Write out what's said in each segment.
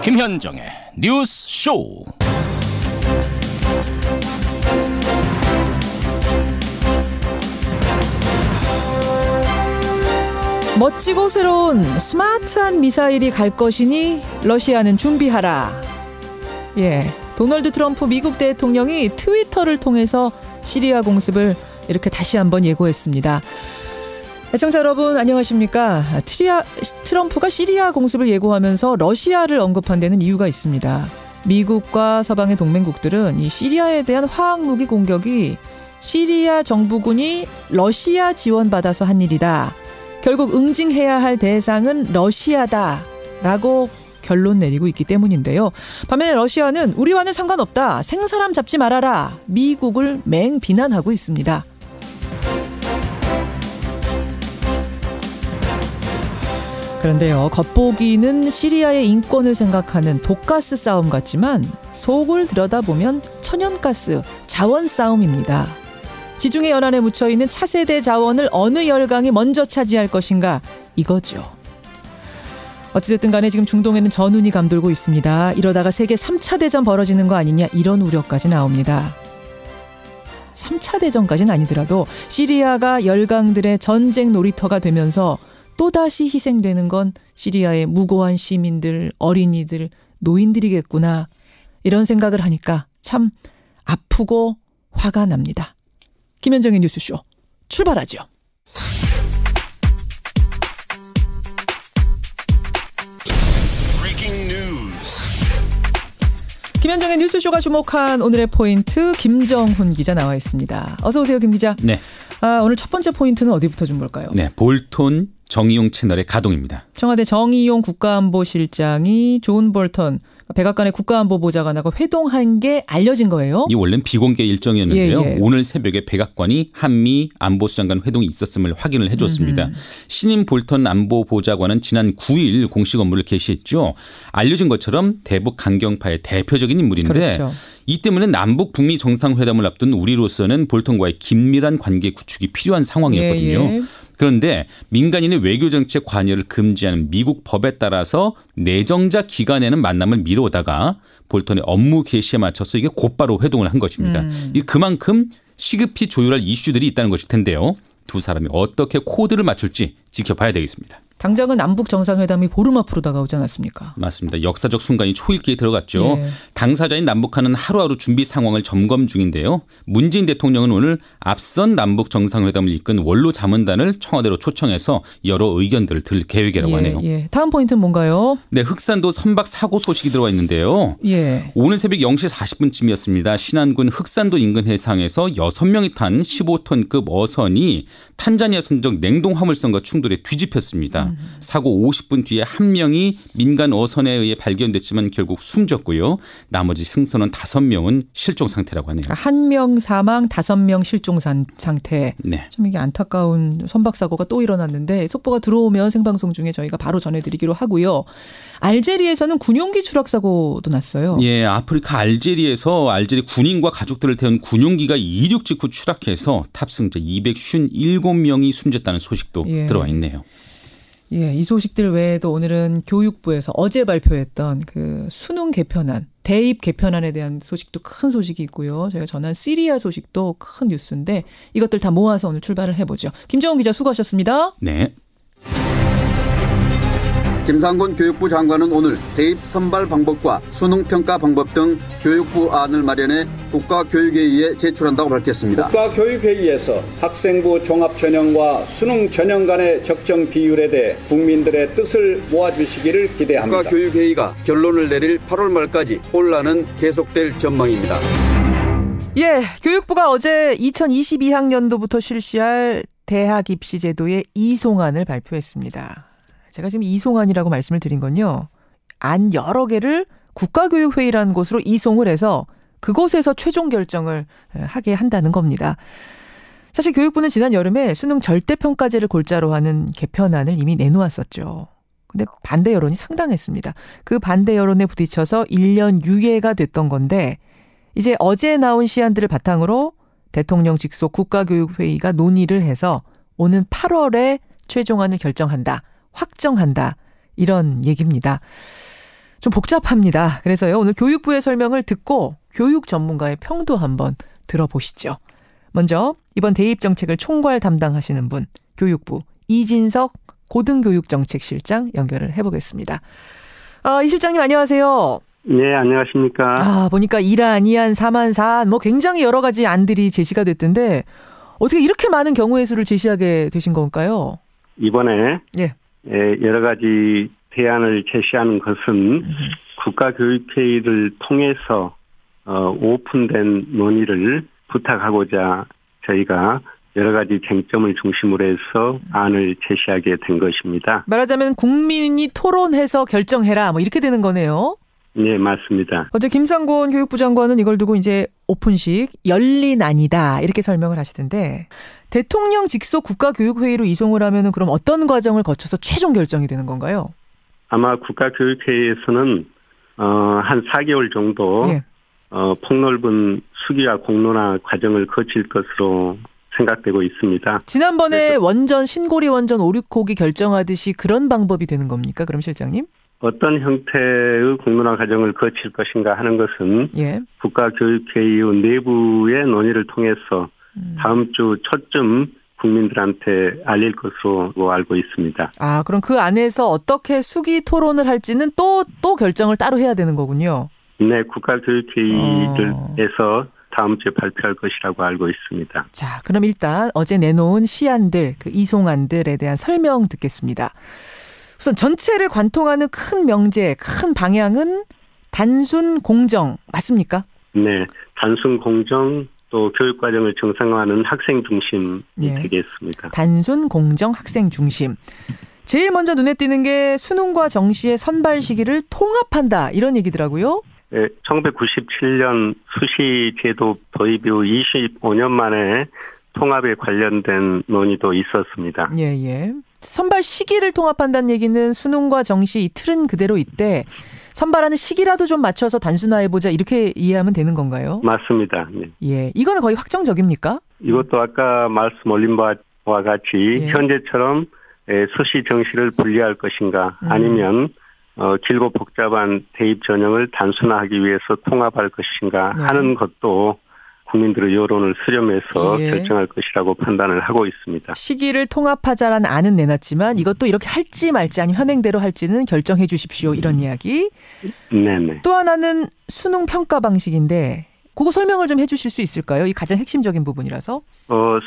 김현정의 뉴스 쇼. 멋지고 새로운 스마트한 미사일이 갈 것이니 러시아는 준비하라. 도널드 트럼프 미국 대통령이 트위터를 통해서 시리아 공습을 이렇게 다시 한번 예고했습니다. 애청자 여러분 안녕하십니까. 트럼프가 시리아 공습을 예고하면서 러시아를 언급한 데는 이유가 있습니다. 미국과 서방의 동맹국들은 이 시리아에 대한 화학무기 공격이 시리아 정부군이 러시아 지원받아서 한 일이다. 결국 응징해야 할 대상은 러시아다라고 결론 내리고 있기 때문인데요. 반면에 러시아는 우리와는 상관없다. 생사람 잡지 말아라. 미국을 맹비난하고 있습니다. 그런데요. 겉보기는 시리아의 인권을 생각하는 독가스 싸움 같지만 속을 들여다보면 천연가스, 자원 싸움입니다. 지중해 연안에 묻혀있는 차세대 자원을 어느 열강이 먼저 차지할 것인가 이거죠. 어찌됐든 간에 지금 중동에는 전운이 감돌고 있습니다. 이러다가 세계 3차 대전 벌어지는 거 아니냐 이런 우려까지 나옵니다. 3차 대전까지는 아니더라도 시리아가 열강들의 전쟁 놀이터가 되면서 또다시 희생되는 건 시리아의 무고한 시민들, 어린이들, 노인들이겠구나. 이런 생각을 하니까 참 아프고 화가 납니다. 김현정의 뉴스쇼 출발하죠. 김현정의 뉴스쇼가 주목한 오늘의 포인트 김정훈 기자 나와 있습니다. 어서 오세요, 김 기자. 네. 오늘 첫 번째 포인트는 어디부터 좀 볼까요? 네, 볼턴 정의용 채널의 가동입니다. 청와대 정의용 국가안보실장이 존 볼턴 백악관의 국가안보보좌관하고 회동한 게 알려진 거예요. 이 원래는 비공개 일정이었는데요. 오늘 새벽에 백악관이 한미 안보수장 간 회동이 있었음을 확인을 해줬습니다. 신임 볼턴 안보보좌관은 지난 9일 공식 업무를 개시했죠. 알려진 것처럼 대북 강경파의 대표적인 인물인데 그렇죠. 이 때문에 남북 북미 정상회담을 앞둔 우리로서는 볼턴과의 긴밀한 관계 구축이 필요한 상황이었거든요. 그런데 민간인의 외교정책 관여를 금지하는 미국 법에 따라서 내정자 기간에는 만남을 미뤄오다가 볼턴의 업무 개시에 맞춰서 이게 곧바로 회동을 한 것입니다. 그만큼 시급히 조율할 이슈들이 있다는 것일 텐데요. 두 사람이 어떻게 코드를 맞출지 지켜봐야 되겠습니다. 당장은 남북 정상회담이 보름 앞으로 다가오지 않았습니까? 맞습니다. 역사적 순간이 초읽기에 들어갔죠. 당사자인 남북한은 하루하루 준비 상황을 점검 중인데요. 문재인 대통령은 오늘 앞선 남북 정상회담을 이끈 원로 자문단을 청와대로 초청해서 여러 의견들을 들을 계획이라고 하네요. 다음 포인트는 뭔가요? 네, 흑산도 선박 사고 소식이 들어와 있는데요. 오늘 새벽 0시 40분쯤이었습니다. 신안군 흑산도 인근 해상에서 6명이 탄 15톤급 어선이 탄자니아 선적 냉동 화물선과 충돌해 뒤집혔습니다. 사고 50분 뒤에 한 명이 민간 어선에 의해 발견됐지만 결국 숨졌고요. 나머지 승선원 5명은 실종 상태라고 하네요. 1명 사망, 5명 실종 상태. 네. 참 이게 안타까운 선박 사고가 또 일어났는데 속보가 들어오면 생방송 중에 저희가 바로 전해드리기로 하고요. 알제리에서는 군용기 추락 사고도 났어요. 예, 아프리카 알제리에서 알제리 군인과 가족들을 태운 군용기가 이륙 직후 추락해서 탑승자 257명이 숨졌다는 소식도 들어와 있네요. 이 소식들 외에도 오늘은 교육부에서 어제 발표했던 그 수능 개편안, 대입 개편안에 대한 소식도 큰 소식이 있고요. 저희가 전한 시리아 소식도 큰 뉴스인데 이것들 다 모아서 오늘 출발을 해보죠. 김정훈 기자 수고하셨습니다. 네. 김상곤 교육부 장관은 오늘 대입 선발 방법과 수능 평가 방법 등 교육부 안을 마련해 국가교육회의에 제출한다고 밝혔습니다. 국가교육회의에서 학생부 종합전형과 수능 전형 간의 적정 비율에 대해 국민들의 뜻을 모아주시기를 기대합니다. 국가교육회의가 결론을 내릴 8월 말까지 혼란은 계속될 전망입니다. 교육부가 어제 2022학년도부터 실시할 대학 입시 제도의 이송안을 발표했습니다. 제가 지금 이송안이라고 말씀을 드린 건요. 안 여러 개를 국가교육회의라는 곳으로 이송을 해서 그곳에서 최종 결정을 하게 한다는 겁니다. 사실 교육부는 지난 여름에 수능 절대평가제를 골자로 하는 개편안을 이미 내놓았었죠. 근데 반대 여론이 상당했습니다. 그 반대 여론에 부딪혀서 1년 유예가 됐던 건데 이제 어제 나온 시안들을 바탕으로 대통령 직속 국가교육회의가 논의를 해서 오는 8월에 최종안을 결정한다. 확정한다. 이런 얘기입니다. 좀 복잡합니다. 그래서요, 오늘 교육부의 설명을 듣고 교육 전문가의 평도 한번 들어보시죠. 먼저 이번 대입 정책을 총괄 담당하시는 분, 교육부 이진석 고등교육정책실장 연결을 해보겠습니다. 이 실장님 안녕하세요. 네, 안녕하십니까. 보니까 1안, 2안, 3안, 4안 뭐 굉장히 여러 가지 안들이 제시가 됐던데 어떻게 이렇게 많은 경우의 수를 제시하게 되신 건가요? 이번에 여러 가지 대안을 제시하는 것은 국가교육회의를 통해서 오픈된 논의를 부탁하고자 저희가 여러 가지 쟁점을 중심으로 해서 안을 제시하게 된 것입니다. 말하자면 국민이 토론해서 결정해라 뭐 이렇게 되는 거네요. 네, 맞습니다. 어제 김상곤 교육부 장관은 이걸 두고 이제 오픈식 열린 안이다 이렇게 설명을 하시던데 대통령 직속 국가교육회의로 이송을 하면은 그럼 어떤 과정을 거쳐서 최종 결정이 되는 건가요? 아마 국가교육회의에서는 한 4개월 정도 폭넓은 수기와 공론화 과정을 거칠 것으로 생각되고 있습니다. 지난번에 원전 신고리 원전 5, 6호기 결정하듯이 그런 방법이 되는 겁니까? 그럼 실장님? 어떤 형태의 공론화 과정을 거칠 것인가 하는 것은 국가교육회의 내부의 논의를 통해서 다음 주 초쯤 국민들한테 알릴 것으로 알고 있습니다. 그럼 그 안에서 어떻게 수기 토론을 할지는 또 결정을 따로 해야 되는 거군요. 네, 국가교육회의에서 다음 주에 발표할 것이라고 알고 있습니다. 자, 그럼 일단 어제 내놓은 시안들, 그 이송안들에 대한 설명 듣겠습니다. 우선 전체를 관통하는 큰 명제, 큰 방향은 단순 공정, 맞습니까? 네, 단순 공정, 또 교육과정을 정상화하는 학생 중심이 되겠습니다. 단순 공정 학생 중심. 제일 먼저 눈에 띄는 게 수능과 정시의 선발 시기를 통합한다, 이런 얘기더라고요. 네, 1997년 수시 제도 도입 이후 25년 만에 통합에 관련된 논의도 있었습니다. 예. 선발 시기를 통합한다는 얘기는 수능과 정시 이 틀은 그대로 있대. 선발하는 시기라도 좀 맞춰서 단순화해보자 이렇게 이해하면 되는 건가요? 맞습니다. 네. 예, 이거는 거의 확정적입니까? 이것도 아까 말씀 올린 바와 같이 현재처럼 수시 정시를 분리할 것인가 아니면 길고 복잡한 대입 전형을 단순화하기 위해서 통합할 것인가 하는 것도 국민들의 여론을 수렴해서 결정할 것이라고 판단을 하고 있습니다. 시기를 통합하자라는 안은 내놨지만 이것도 이렇게 할지 말지 아니면 현행대로 할지는 결정해 주십시오. 이런 이야기. 네네. 또 하나는 수능 평가 방식인데 그거 설명을 좀 해 주실 수 있을까요? 이 가장 핵심적인 부분이라서.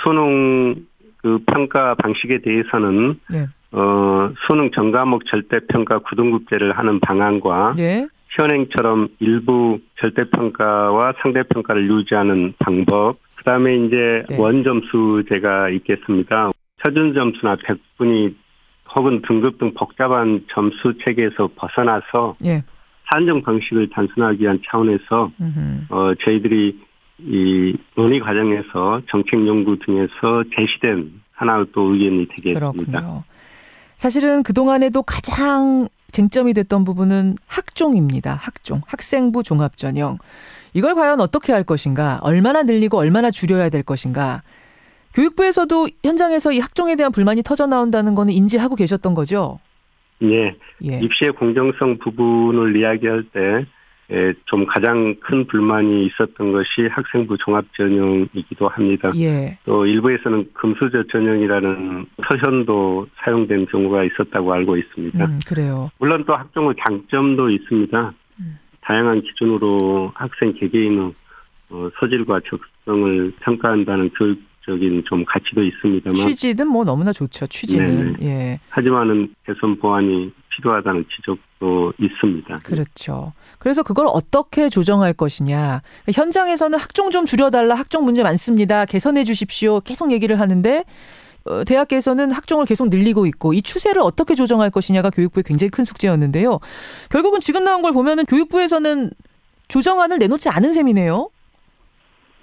수능 그 평가 방식에 대해서는 수능 전과목 절대평가 9등급제를 하는 방안과 현행처럼 일부 절대평가와 상대평가를 유지하는 방법, 그다음에 이제 원점수제가 있겠습니다. 표준점수나 100분위 혹은 등급 등 복잡한 점수 체계에서 벗어나서 산정 방식을 단순하기 위한 차원에서 저희들이 이 논의 과정에서 정책 연구 등에서 제시된 하나의 또 의견이 되겠습니다. 그렇군요. 사실은 그동안에도 가장 쟁점이 됐던 부분은 학종입니다. 학종, 학생부 종합전형. 이걸 과연 어떻게 할 것인가, 얼마나 늘리고 얼마나 줄여야 될 것인가. 교육부에서도 현장에서 이 학종에 대한 불만이 터져 나온다는 거는 인지하고 계셨던 거죠? 예. 입시의 공정성 부분을 이야기할 때 좀 가장 큰 불만이 있었던 것이 학생부 종합전형이기도 합니다. 또 일부에서는 금수저 전형이라는 서현도 사용된 경우가 있었다고 알고 있습니다. 그래요. 물론 또 학종의 장점도 있습니다. 다양한 기준으로 학생 개개인의 소질과 적성을 평가한다는 교육적인 좀 가치도 있습니다만 취지는 뭐 너무나 좋죠. 취지는. 하지만은 개선 보완이 필요하다는 지적도 있습니다. 그렇죠. 그래서 그걸 어떻게 조정할 것이냐. 현장에서는 학종 좀 줄여달라. 학종 문제 많습니다. 개선해 주십시오. 계속 얘기를 하는데 대학에서는 학종을 계속 늘리고 있고 이 추세를 어떻게 조정할 것이냐가 교육부의 굉장히 큰 숙제였는데요. 결국은 지금 나온 걸 보면은 교육부에서는 조정안을 내놓지 않은 셈이네요.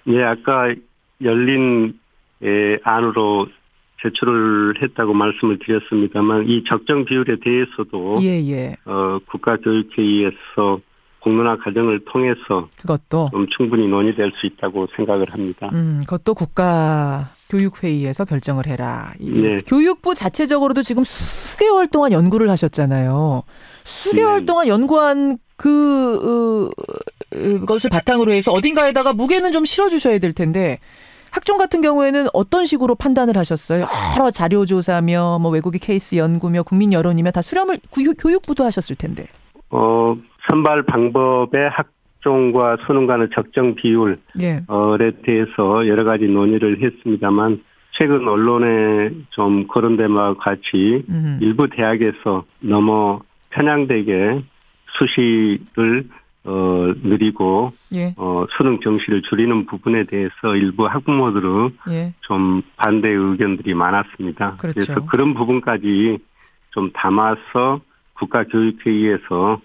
예, 아까 열린 안으로 제출을 했다고 말씀을 드렸습니다만 이 적정 비율에 대해서도 국가교육회의에서 공론화 과정을 통해서 그것도 좀 충분히 논의될 수 있다고 생각을 합니다. 그것도 국가교육회의에서 결정을 해라. 교육부 자체적으로도 지금 수개월 동안 연구를 하셨잖아요. 수개월 동안 연구한 그것을 바탕으로 해서 어딘가에다가 무게는 좀 실어주셔야 될 텐데 학종 같은 경우에는 어떤 식으로 판단을 하셨어요? 여러 자료 조사며 뭐 외국의 케이스 연구며 국민 여론이며 다 수렴을 교육부도 하셨을 텐데. 선발 방법의 학종과 수능 간의 적정 비율에 대해서 여러 가지 논의를 했습니다만 최근 언론에 좀 거론된 바와 같이 일부 대학에서 너무 편향되게 수시를 느리고 수능 정시를 줄이는 부분에 대해서 일부 학부모들은 좀 반대 의견들이 많았습니다. 그렇죠. 그래서 그런 부분까지 좀 담아서 국가교육회의에서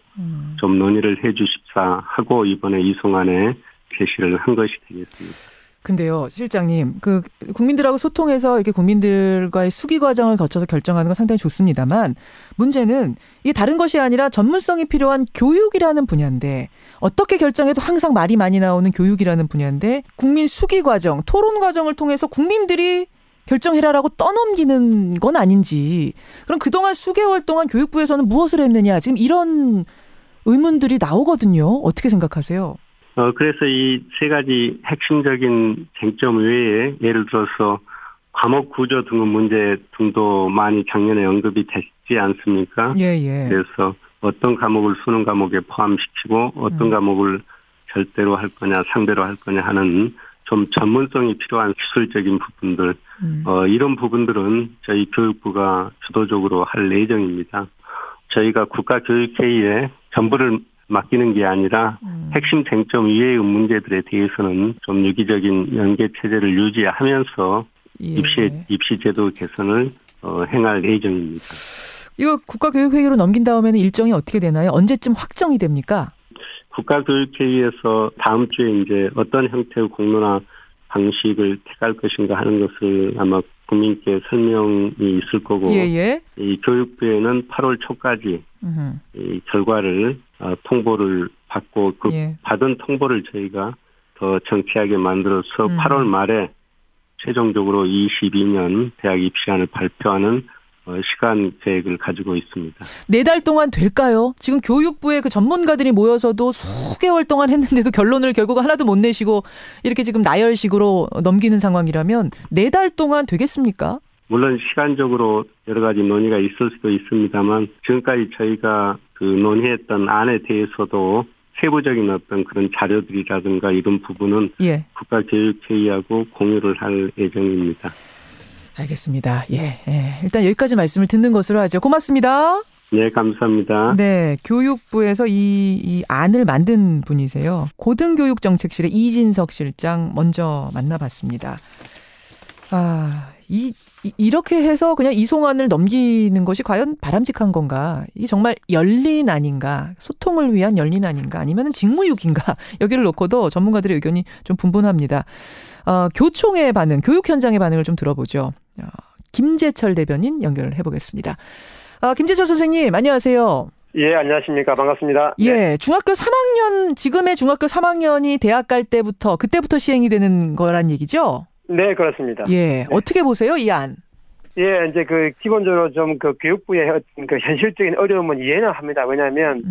좀 논의를 해 주십사 하고 이번에 이 송안에 제시를 한 것이 되겠습니다. 근데요, 실장님, 그 국민들하고 소통해서 이렇게 국민들과의 수기 과정을 거쳐서 결정하는 건 상당히 좋습니다만 문제는 이게 다른 것이 아니라 전문성이 필요한 교육이라는 분야인데 어떻게 결정해도 항상 말이 많이 나오는 교육이라는 분야인데 국민 수기 과정, 토론 과정을 통해서 국민들이 결정해라라고 떠넘기는 건 아닌지 그럼 그동안 수개월 동안 교육부에서는 무엇을 했느냐 지금 이런 의문들이 나오거든요. 어떻게 생각하세요? 그래서 이 세 가지 핵심적인 쟁점 외에 예를 들어서 과목 구조 등의 문제 등도 많이 작년에 언급이 됐지 않습니까? 그래서 어떤 과목을 수능 과목에 포함시키고 어떤 과목을 절대로 할 거냐 상대로 할 거냐 하는 좀 전문성이 필요한 기술적인 부분들 이런 부분들은 저희 교육부가 주도적으로 할 예정입니다. 저희가 국가교육회의에 전부를 맡기는 게 아니라 핵심 쟁점 이외의 문제들에 대해서는 좀 유기적인 연계 체제를 유지하면서 입시 제도 개선을 행할 예정입니다. 이거 국가교육회의로 넘긴 다음에는 일정이 어떻게 되나요? 언제쯤 확정이 됩니까? 국가교육회의에서 다음 주에 이제 어떤 형태의 공론화 방식을 택할 것인가 하는 것을 아마 국민께 설명이 있을 거고 이 교육부에는 8월 초까지 이 결과를 통보를 받고 그 받은 통보를 저희가 더 정치하게 만들어서 8월 말에 최종적으로 22년 대학 입시안을 발표하는 시간 계획을 가지고 있습니다. 4달 동안 될까요? 지금 교육부의 그 전문가들이 모여서도 수개월 동안 했는데도 결론을 결국 하나도 못 내시고 이렇게 지금 나열식으로 넘기는 상황이라면 4달 동안 되겠습니까? 물론 시간적으로 여러 가지 논의가 있을 수도 있습니다만 지금까지 저희가 그 논의했던 안에 대해서도 세부적인 어떤 그런 자료들이라든가 이런 부분은 국가교육회의하고 공유를 할 예정입니다. 알겠습니다. 일단 여기까지 말씀을 듣는 것으로 하죠. 고맙습니다. 네, 감사합니다. 네, 교육부에서 이 안을 만든 분이세요. 고등교육정책실의 이진석 실장 먼저 만나봤습니다. 이렇게 해서 그냥 이 송안을 넘기는 것이 과연 바람직한 건가? 이게 정말 열린 안인가? 소통을 위한 열린 안인가? 아니면 직무유기인가? 여기를 놓고도 전문가들의 의견이 좀 분분합니다. 교총의 반응, 교육 현장의 반응을 좀 들어보죠. 김재철 대변인 연결을 해보겠습니다. 김재철 선생님, 안녕하세요. 예, 안녕하십니까. 반갑습니다. 중학교 3학년, 지금의 중학교 3학년이 대학 갈 때부터, 그때부터 시행이 되는 거란 얘기죠? 네, 그렇습니다. 어떻게 보세요, 이 안? 이제 기본적으로 좀 교육부의 현실적인 어려움은 이해는 합니다. 왜냐하면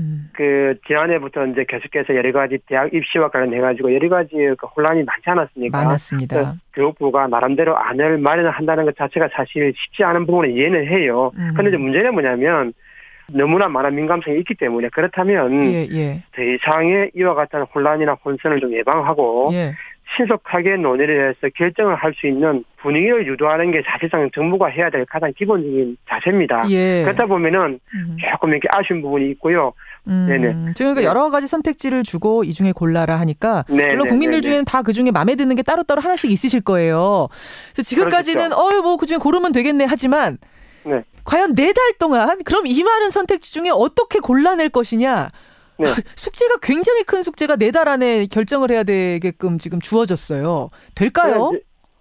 지난해부터 이제 계속해서 여러 가지 대학 입시와 관련해가지고 여러 가지 혼란이 많지 않았습니까? 많았습니다. 교육부가 나름대로 안을 마련한다는 것 자체가 사실 쉽지 않은 부분은 이해는 해요. 그런데 문제는 뭐냐면 너무나 많은 민감성이 있기 때문에 그렇다면 더 이상의 이와 같은 혼란이나 혼선을 좀 예방하고 신속하게 논의를 해서 결정을 할 수 있는 분위기를 유도하는 게 사실상 정부가 해야 될 가장 기본적인 자세입니다. 그렇다 보면은 조금 이렇게 아쉬운 부분이 있고요. 그러니까 여러 가지 선택지를 주고 이 중에 골라라 하니까 물론 국민들 중에는 다 그 중에 마음에 드는 게 따로따로 하나씩 있으실 거예요. 그래서 지금까지는 뭐 그 중에 고르면 되겠네 하지만 과연 4달 동안 그럼 이 많은 선택지 중에 어떻게 골라낼 것이냐? 숙제가 굉장히 큰 숙제가 4달 안에 결정을 해야 되게끔 지금 주어졌어요. 될까요?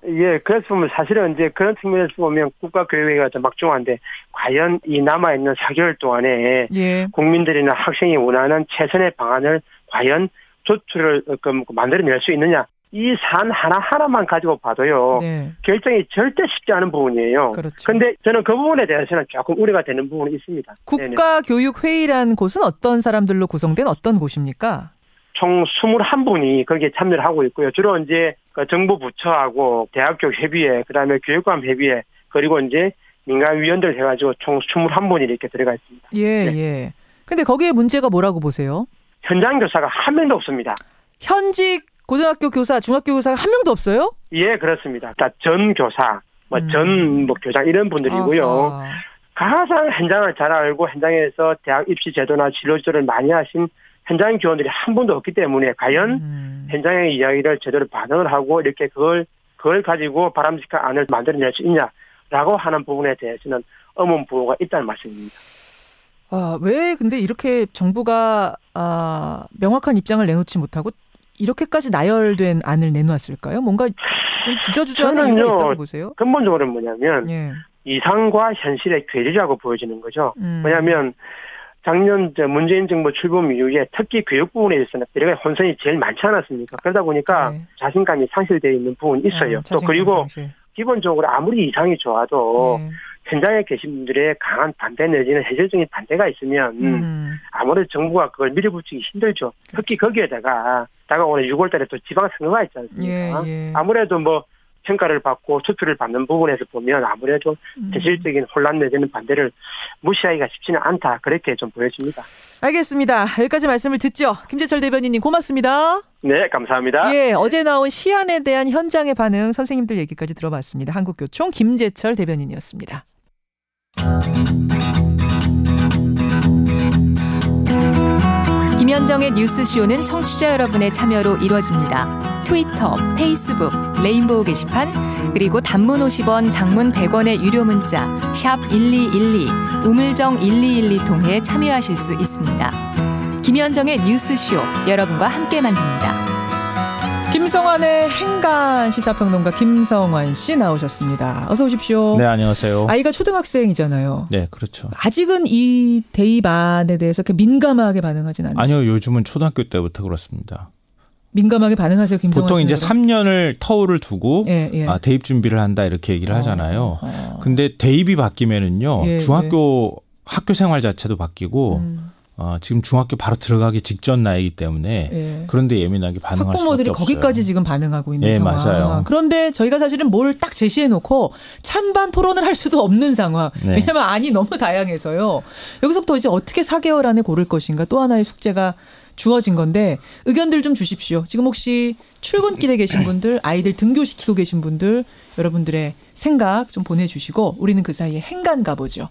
그래서 보면 사실은 이제 그런 측면에서 보면 국가교육회의가 좀 막중한데 과연 이 남아있는 4개월 동안에 국민들이나 학생이 원하는 최선의 방안을 과연 조출을 만들어낼 수 있느냐. 이 사안 하나하나만 가지고 봐도요. 네. 결정이 절대 쉽지 않은 부분이에요. 그런데 그렇죠. 저는 그 부분에 대해서는 조금 우려가 되는 부분이 있습니다. 국가교육회의라는 곳은 어떤 사람들로 구성된 어떤 곳입니까? 총 21분이 거기에 참여를 하고 있고요. 주로 이제 정부 부처하고 대학교 협의회, 그다음에 교육감 협의회, 그리고 이제 민간위원들 해가지고 총 21분이 이렇게 들어가 있습니다. 예, 네. 예. 근데 거기에 문제가 뭐라고 보세요? 현장 교사가 한 명도 없습니다. 현직 고등학교 교사, 중학교 교사가 한 명도 없어요? 예, 그렇습니다. 다 전 교사, 전 교장 이런 분들이고요. 가장 현장을 잘 알고 현장에서 대학 입시 제도나 진로 지도를 많이 하신 현장 교원들이 한 분도 없기 때문에 과연 현장의 이야기를 제대로 반응을 하고 이렇게 그걸 가지고 바람직한 안을 만들어낼 수 있냐라고 하는 부분에 대해서는 의문부호가 있다는 말씀입니다. 왜 근데 이렇게 정부가 명확한 입장을 내놓지 못하고 이렇게까지 나열된 안을 내놓았을까요? 뭔가 좀 주저주저하는 이유가 있다고 보세요? 근본적으로는 뭐냐면 이상과 현실의 괴리라고 보여지는 거죠. 왜냐하면 작년 문재인 정부 출범 이후에 특히 교육 부분에 있어서는 여러 가지 혼선이 제일 많지 않았습니까? 그러다 보니까 자신감이 상실되어 있는 부분이 있어요. 또 그리고 상실. 기본적으로 아무리 이상이 좋아도 현장에 계신 분들의 강한 반대 내지는 해결적인 반대가 있으면 아무래도 정부가 그걸 밀어붙이기 힘들죠. 특히 거기에다가 다가오는 6월 달에 또 지방선거가 있지 않습니까? 아무래도 뭐 평가를 받고 투표를 받는 부분에서 보면 아무래도 현실적인 혼란 내지는 반대를 무시하기가 쉽지는 않다. 그렇게 좀 보여집니다. 알겠습니다. 여기까지 말씀을 듣죠. 김재철 대변인님 고맙습니다. 네, 감사합니다. 예, 어제 나온 시안에 대한 현장의 반응 선생님들 얘기까지 들어봤습니다. 한국교총 김재철 대변인이었습니다. 김현정의 뉴스쇼는 청취자 여러분의 참여로 이루어집니다. 트위터, 페이스북, 레인보우 게시판, 그리고 단문 50원, 장문 100원의 유료 문자 샵 1212, 우물정 1212 통해 참여하실 수 있습니다. 김현정의 뉴스쇼, 여러분과 함께 만듭니다. 김성환의 행간 시사평론가 김성환 씨 나오셨습니다. 어서 오십시오. 네, 안녕하세요. 아이가 초등학생이잖아요. 네, 그렇죠. 아직은 이 대입안에 대해서 이렇게 민감하게 반응하진 않으시죠? 아니요, 요즘은 초등학교 때부터 그렇습니다. 민감하게 반응하세요, 김성환 씨. 보통 이제 3년을 터울을 두고 대입 준비를 한다 이렇게 얘기를 하잖아요. 근데 대입이 바뀌면은요, 중학교 학교 생활 자체도 바뀌고. 지금 중학교 바로 들어가기 직전 나이기 때문에 그런데 예민하게 반응할 수밖에 없어요. 학부모들이 거기까지 지금 반응하고 있는 상황. 맞아요. 그런데 저희가 사실은 뭘 딱 제시해놓고 찬반 토론을 할 수도 없는 상황. 왜냐하면 안이 너무 다양해서요. 여기서부터 이제 어떻게 4개월 안에 고를 것인가 또 하나의 숙제가 주어진 건데 의견들 좀 주십시오. 지금 혹시 출근길에 계신 분들, 아이들 등교시키고 계신 분들 여러분들의 생각 좀 보내주시고 우리는 그 사이에 행간 가보죠.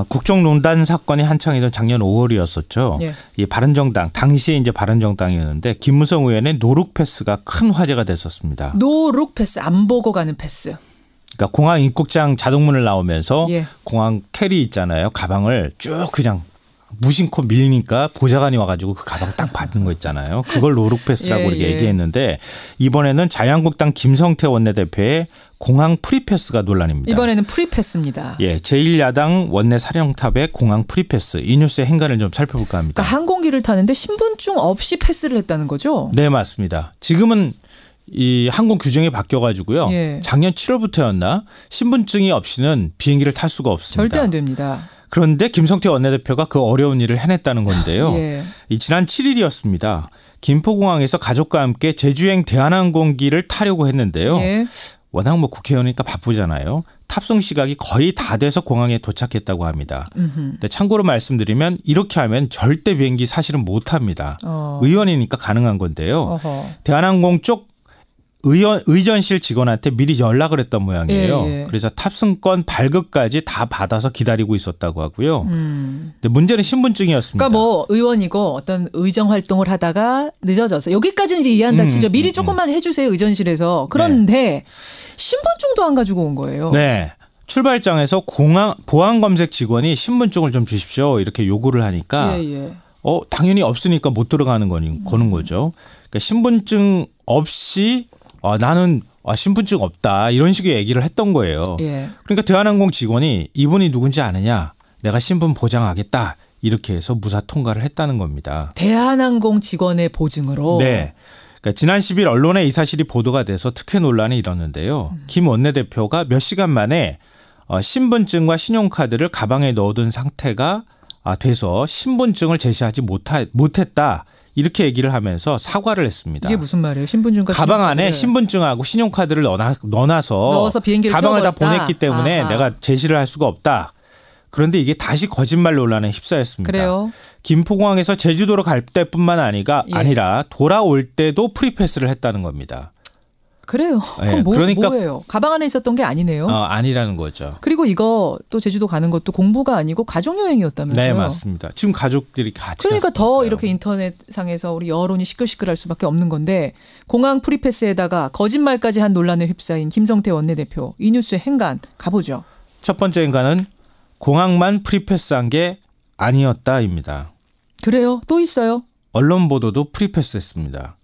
국정농단 사건이 한창이던 작년 5월이었었죠. 이 바른정당 당시에 이제 바른정당이었는데 김무성 의원의 노룩 패스가 큰 화제가 됐었습니다. 노룩 패스 안 보고 가는 패스. 그러니까 공항 입국장 자동문을 나오면서 공항 캐리 있잖아요. 가방을 쭉 그냥 무심코 밀리니까 보좌관이 와가지고 그 가방 딱 받는 거 있잖아요. 그걸 노룩 패스라고 이렇게 얘기했는데 이번에는 자유한국당 김성태 원내대표의 공항 프리패스가 논란입니다. 이번에는 프리패스입니다. 예, 제1야당 원내 사령탑의 공항 프리패스. 이 뉴스의 행간을 좀 살펴볼까 합니다. 그러니까 항공기를 타는데 신분증 없이 패스를 했다는 거죠? 네, 맞습니다. 지금은 이 항공 규정이 바뀌어가지고요. 작년 7월부터였나 신분증이 없이는 비행기를 탈 수가 없습니다. 절대 안 됩니다. 그런데 김성태 원내대표가 그 어려운 일을 해냈다는 건데요. 이 지난 7일이었습니다. 김포공항에서 가족과 함께 제주행 대한항공기를 타려고 했는데요. 워낙 뭐 국회의원이니까 바쁘잖아요. 탑승 시각이 거의 다 돼서 공항에 도착했다고 합니다. 근데 참고로 말씀드리면 이렇게 하면 절대 비행기 사실은 못 합니다. 의원이니까 가능한 건데요. 대한항공 쪽 의전실 직원한테 미리 연락을 했던 모양이에요. 그래서 탑승권 발급까지 다 받아서 기다리고 있었다고 하고요. 근데 문제는 신분증이었습니다. 그러니까 뭐 의원이고 어떤 의정 활동을 하다가 늦어져서 여기까지는 이제 이해한다 치죠. 미리 조금만 해주세요 의전실에서. 그런데 신분증도 안 가지고 온 거예요. 네. 출발장에서 보안 검색 직원이 신분증을 좀 주십시오 이렇게 요구를 하니까 당연히 없으니까 못 들어가는 거는 거죠. 그러니까 신분증 없이 나는 신분증 없다 이런 식의 얘기를 했던 거예요. 그러니까 대한항공 직원이 이분이 누군지 아느냐 내가 신분 보장하겠다 이렇게 해서 무사 통과를 했다는 겁니다. 대한항공 직원의 보증으로. 네. 그러니까 지난 10일 언론에 이 사실이 보도가 돼서 특혜 논란이 일었는데요. 김 원내대표가 몇 시간 만에 신분증과 신용카드를 가방에 넣어둔 상태가 돼서 신분증을 제시하지 못했다. 이렇게 얘기를 하면서 사과를 했습니다. 이게 무슨 말이에요? 신분증과 가방 안에 신분증하고 신용카드를 넣어서 비행기를 가방을 다 보냈기 때문에 내가 제시를 할 수가 없다. 그런데 이게 다시 거짓말 논란에 휩싸였습니다. 그래요? 김포공항에서 제주도로 갈 때뿐만 아니라 돌아올 때도 프리패스를 했다는 겁니다. 그래요. 네, 그러니까 뭐예요? 가방 안에 있었던 게 아니네요. 아니라는 거죠. 그리고 이거 또 제주도 가는 것도 공부가 아니고 가족여행이었다면서요? 네, 맞습니다. 지금 가족들이 같이 그러니까 갔으니까요. 더 이렇게 인터넷상에서 우리 여론이 시끌시끌할 수밖에 없는 건데 공항 프리패스에다가 거짓말까지 한 논란에 휩싸인 김성태 원내대표. 이 뉴스의 행간 가보죠. 첫 번째 행간은 공항만 프리패스한 게 아니었다입니다. 그래요? 또 있어요? 언론 보도도 프리패스했습니다.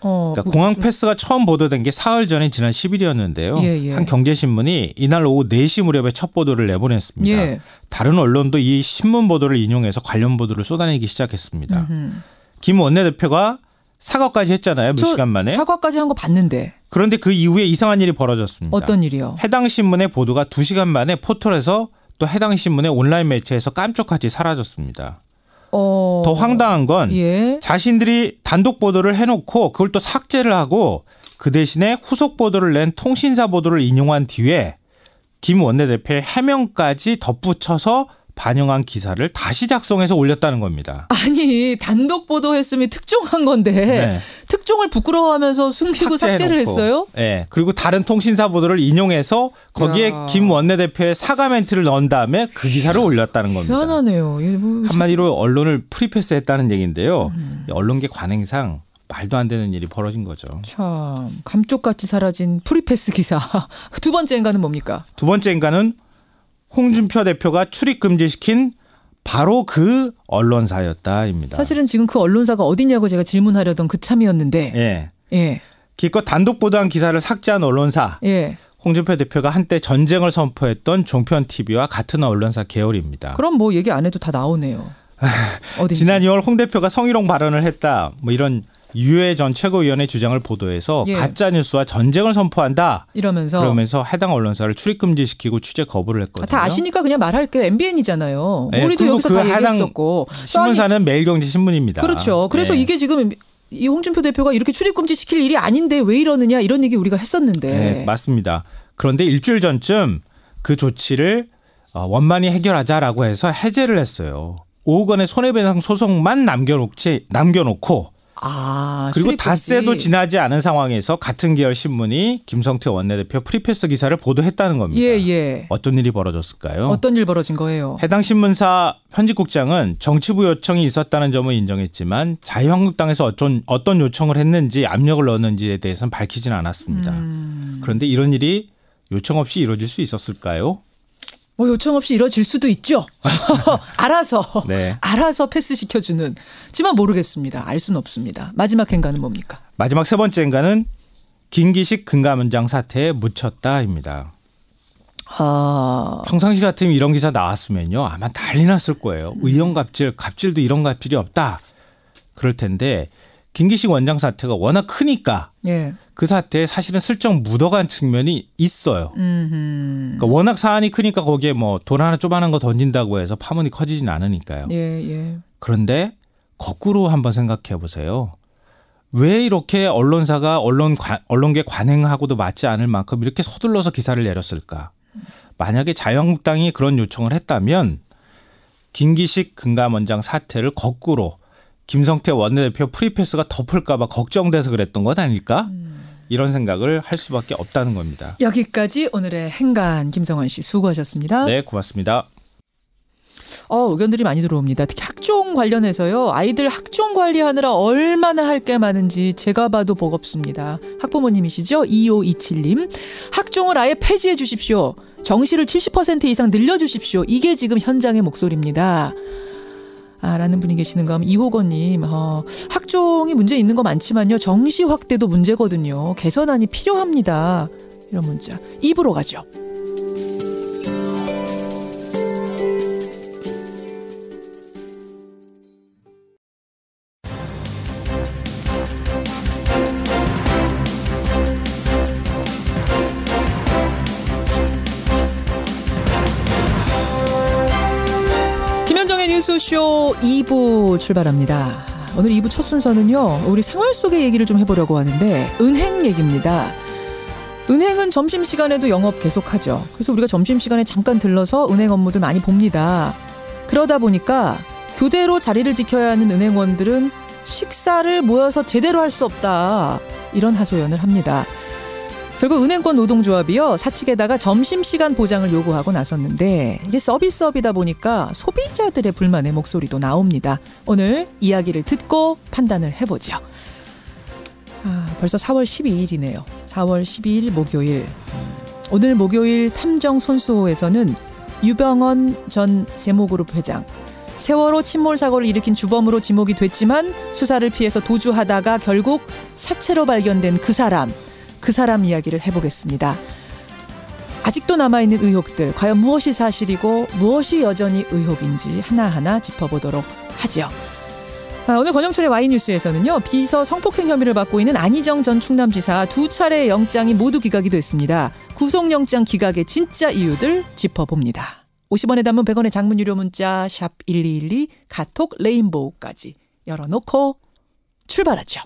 그러니까 공항 패스가 처음 보도된 게 사흘 전인 지난 10일이었는데요. 예. 한 경제신문이 이날 오후 4시 무렵에 첫 보도를 내보냈습니다. 예. 다른 언론도 이 신문 보도를 인용해서 관련 보도를 쏟아내기 시작했습니다. 김 원내대표가 사과까지 했잖아요. 몇 시간 만에. 사과까지 한 거 봤는데. 그런데 그 이후에 이상한 일이 벌어졌습니다. 어떤 일이요? 해당 신문의 보도가 2시간 만에 포털에서 또 해당 신문의 온라인 매체에서 깜짝같이 사라졌습니다. 더 황당한 건 자신들이 단독 보도를 해놓고 그걸 또 삭제를 하고 그 대신에 후속 보도를 낸 통신사 보도를 인용한 뒤에 김 원내대표의 해명까지 덧붙여서 반영한 기사를 다시 작성해서 올렸다는 겁니다. 아니 단독 보도했으면 특종한 건데 특종을 부끄러워하면서 숨기고 삭제를 했어요? 네. 그리고 다른 통신사 보도를 인용해서 거기에 김 원내대표의 사과 멘트를 넣은 다음에 그 기사를 올렸다는 겁니다. 희한하네요. 한마디로 언론을 프리패스했다는 얘기인데요. 언론계 관행상 말도 안 되는 일이 벌어진 거죠. 참 감쪽같이 사라진 프리패스 기사. 두 번째 행간은 뭡니까? 두 번째 행간은 홍준표 대표가 출입 금지시킨 바로 그 언론사였다입니다. 사실은 지금 그 언론사가 어디냐고 제가 질문하려던 그 참이었는데. 기껏 단독 보도한 기사를 삭제한 언론사. 홍준표 대표가 한때 전쟁을 선포했던 종편TV와 같은 언론사 계열입니다. 그럼 뭐 얘기 안 해도 다 나오네요. 지난 2월 홍 대표가 성희롱 발언을 했다. 뭐 이런 유해 전 최고위원의 주장을 보도해서 가짜뉴스와 전쟁을 선포한다. 그러면서 해당 언론사를 출입금지시키고 취재 거부를 했거든요. 다 아시니까 그냥 말할게요. MBN이잖아요. 우리도 여기서 다 얘기했었고. 신문사는 매일경제신문입니다. 그렇죠. 그래서 이게 지금 이 홍준표 대표가 이렇게 출입금지시킬 일이 아닌데 왜 이러느냐 이런 얘기 우리가 했었는데. 네, 맞습니다. 그런데 일주일 전쯤 그 조치를 원만히 해결하자라고 해서 해제를 했어요. 5억 원의 손해배상 소송만 남겨놓고 그리고 닷새도 지나지 않은 상황에서 같은 계열 신문이 김성태 원내대표 프리패스 기사를 보도했다는 겁니다. 어떤 일이 벌어졌을까요? 어떤 일 벌어진 거예요? 해당 신문사 편집국장은 정치부 요청이 있었다는 점을 인정했지만 자유한국당에서 어떤 요청을 했는지 압력을 넣었는지에 대해서는 밝히지는 않았습니다. 그런데 이런 일이 요청 없이 이루어질 수 있었을까요? 요청 없이 이루어질 수도 있죠. 알아서 패스시켜주는. 지만 모르겠습니다. 알 수는 없습니다. 마지막 행간은 뭡니까? 마지막 세 번째 행간은 김기식 금감원장 사태에 묻혔다입니다. 평상시 같으면 이런 기사 나왔으면요. 아마 난리 났을 거예요. 의원갑질, 갑질도 이런 갑질이 없다. 그럴 텐데 김기식 원장 사태가 워낙 크니까 그 사태에 사실은 슬쩍 묻어간 측면이 있어요. 그러니까 워낙 사안이 크니까 거기에 뭐 돈 하나 쪼만한 거 던진다고 해서 파문이 커지진 않으니까요. 그런데 거꾸로 한번 생각해 보세요. 왜 이렇게 언론사가 언론계 관행하고도 맞지 않을 만큼 이렇게 서둘러서 기사를 내렸을까? 만약에 자유한국당이 그런 요청을 했다면 김기식 금감원장 사태를 거꾸로 김성태 원내대표 프리패스가 덮을까 봐 걱정돼서 그랬던 것 아닐까? 이런 생각을 할 수밖에 없다는 겁니다. 여기까지 오늘의 행간 김성환 씨 수고하셨습니다. 네, 고맙습니다. 의견들이 많이 들어옵니다. 특히 학종 관련해서요. 아이들 학종 관리하느라 얼마나 할 게 많은지 제가 봐도 버겁습니다. 학부모님이시죠? 2527님. 학종을 아예 폐지해 주십시오. 정시를 70% 이상 늘려주십시오. 이게 지금 현장의 목소리입니다. 라는 분이 계시는가 하면 이호건님, 학종이 문제 있는 거 많지만요. 정시 확대도 문제거든요. 개선안이 필요합니다. 이런 문자. 입으로 가죠. 뉴스쇼 2부 출발합니다. 오늘 2부 첫 순서는요. 우리 생활 속의 얘기를 좀 해보려고 하는데 은행 얘기입니다. 은행은 점심시간에도 영업 계속하죠. 그래서 우리가 점심시간에 잠깐 들러서 은행 업무들 많이 봅니다. 그러다 보니까 교대로 자리를 지켜야 하는 은행원들은 식사를 모여서 제대로 할 수 없다. 이런 하소연을 합니다. 결국 은행권 노동조합이요. 사측에다가 점심시간 보장을 요구하고 나섰는데 이게 서비스업이다 보니까 소비자들의 불만의 목소리도 나옵니다. 오늘 이야기를 듣고 판단을 해보죠. 벌써 4월 12일이네요. 4월 12일 목요일. 오늘 목요일 탐정손수호에서는 유병언 전 세모그룹 회장, 세월호 침몰 사고를 일으킨 주범으로 지목이 됐지만 수사를 피해서 도주하다가 결국 사체로 발견된 그 사람 이야기를 해보겠습니다. 아직도 남아있는 의혹들, 과연 무엇이 사실이고 무엇이 여전히 의혹인지 하나하나 짚어보도록 하죠. 오늘 권영철의 와이뉴스에서는요. 비서 성폭행 혐의를 받고 있는 안희정 전 충남지사 2차례 영장이 모두 기각이 됐습니다. 구속영장 기각의 진짜 이유들 짚어봅니다. 50원에 담은 100원의 장문 유료 문자 샵 1212 카톡 레인보우까지 열어놓고 출발하죠.